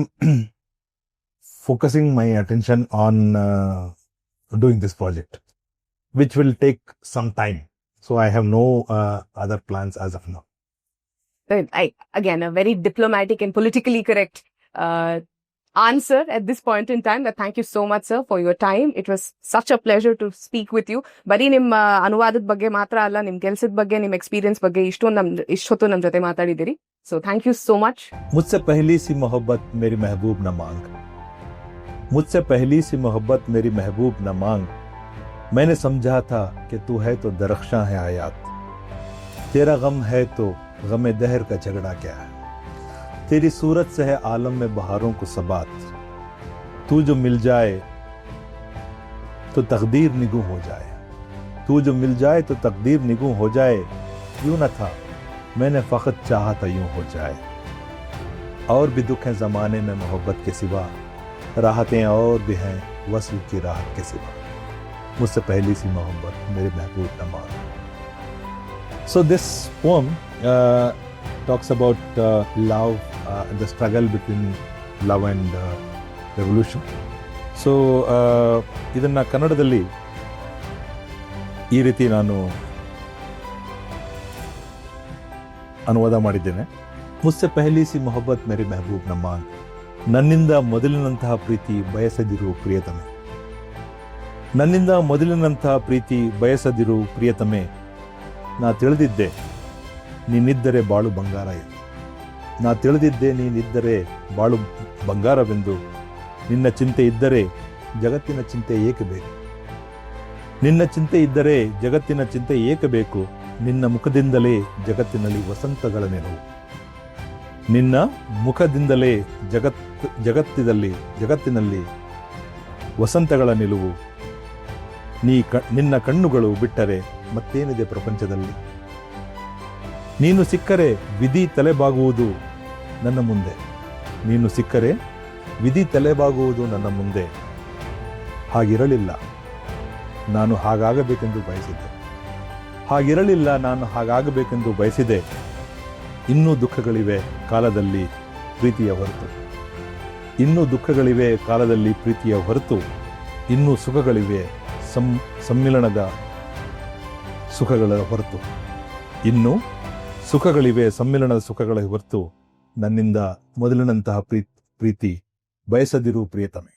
focusing my attention on doing this project, which will take some time. So I have no other plans as of now. Again, a very diplomatic and politically correct answer at this point in time. But thank you so much, sir, for your time. It was such a pleasure to speak with you. Bari ನಿಮ್ಮ ಅನುವಾದದ ಬಗ್ಗೆ ಮಾತ್ರ ಅಲ್ಲ, ನಿಮ್ಮ ಕೆಲಸದ ಬಗ್ಗೆ, ನಿಮ್ಮ experience ಬಗ್ಗೆ ಇಷ್ಟೊತ್ತು ನಮ್ಮ ಜೊತೆ ಮಾತಾಡಿದಿರಿ. So thank you so much. मुझसे पहली सी मोहब्बत मेरी महबूब न मांग, मुझसे पहली सी मोहब्बत मेरी महबूब न मांग, मैंने समझा था कि तू है तो दरख्शां है आयात, तेरा गम है तो गमे दहर का झगड़ा क्या है, तेरी सूरत से है आलम में बहारों को सबात, तू जो मिल जाए तो तकदीर निगूं हो जाए, तू जो मिल जाए तो तकदीर निगूं हो जाए, यूं न था मैंने फ़क़त चाहा था यूं हो जाए, और भी दुख हैं ज़माने में मोहब्बत के सिवा, राहतें और भी हैं वस्ल की राहत के सिवा, मुझसे पहली सी मोहब्बत मेरे महबूब न मान. So this poem talks about love, the struggle between love and revolution. So ಇದನ್ನ ಕನ್ನಡದಲ್ಲಿ ಈ ರೀತಿ ನಾನು ಅನುವಾದ ಮಾಡಿದ್ದೇನೆ. ಮುಸ್ಸೆ ಪಹಲಿ ಸಿ ಮೊಹಬ್ಬತ್ ಮೇರೆ ಮೆಹಬೂಬ್ ನಮ್ಮಾನ್, ನನ್ನಿಂದ ಮೊದಲಿನಂತಹ ಪ್ರೀತಿ ಬಯಸದಿರು ಪ್ರಿಯತಮೆ. ನನ್ನಿಂದ ಮೊದಲಿನಂತಹ ಪ್ರೀತಿ ಬಯಸದಿರು ಪ್ರಿಯತಮೆ. ನಾ ತಿಳಿದಿದ್ದೆ ನೀನಿದ್ದರೆ ಬಾಳು ಬಂಗಾರ ಎಂದು. ನಾ ತಿಳಿದಿದ್ದೆ ನೀನಿದ್ದರೆ ಬಾಳು ಬಂಗಾರವೆಂದು. ನಿನ್ನ ಚಿಂತೆ ಇದ್ದರೆ ಜಗತ್ತಿನ ಚಿಂತೆ ಏಕೆ ಬೇಕು? ನಿನ್ನ ಚಿಂತೆ ಇದ್ದರೆ ಜಗತ್ತಿನ ಚಿಂತೆ ಏಕೆ ಬೇಕು? ನಿನ್ನ ಮುಖದಿಂದಲೇ ಜಗತ್ತಿನಲ್ಲಿ ವಸಂತಗಳ ನೆನವು. ನಿನ್ನ ಮುಖದಿಂದಲೇ ಜಗತ್ತಿನಲ್ಲಿ ವಸಂತಗಳ ನಿಲುವು. ನಿನ್ನ ಕಣ್ಣುಗಳು ಬಿಟ್ಟರೆ ಮತ್ತೇನಿದೆ ಪ್ರಪಂಚದಲ್ಲಿ? ನೀನು ಸಿಕ್ಕರೆ ವಿಧಿ ತಲೆಬಾಗುವುದು ನನ್ನ ಮುಂದೆ. ನೀನು ಸಿಕ್ಕರೆ ವಿಧಿ ತಲೆಬಾಗುವುದು ನನ್ನ ಮುಂದೆ. ಹಾಗಿರಲಿಲ್ಲ, ನಾನು ಹಾಗಾಗಬೇಕೆಂದು ಬಯಸಿದ್ದೆ. ಹಾಗಿರಲಿಲ್ಲ, ನಾನು ಹಾಗಾಗಬೇಕೆಂದು ಬಯಸಿದೆ. ಇನ್ನೂ ದುಃಖಗಳಿವೆ ಕಾಲದಲ್ಲಿ ಪ್ರೀತಿಯ ಹೊರತು. ಇನ್ನೂ ದುಃಖಗಳಿವೆ ಕಾಲದಲ್ಲಿ ಪ್ರೀತಿಯ ಹೊರತು. ಇನ್ನೂ ಸುಖಗಳಿವೆ ಸಮ್ಮಿಲನದ ಸುಖಗಳ ಹೊರತು. ಇನ್ನೂ ಸುಖಗಳಿವೆ ಸಮ್ಮಿಲನದ ಸುಖಗಳ ಹೊರತು. ನನ್ನಿಂದ ಮೊದಲಿನಂತಹ ಪ್ರೀತಿ ಬಯಸದಿರು ಪ್ರಿಯತಮೆ.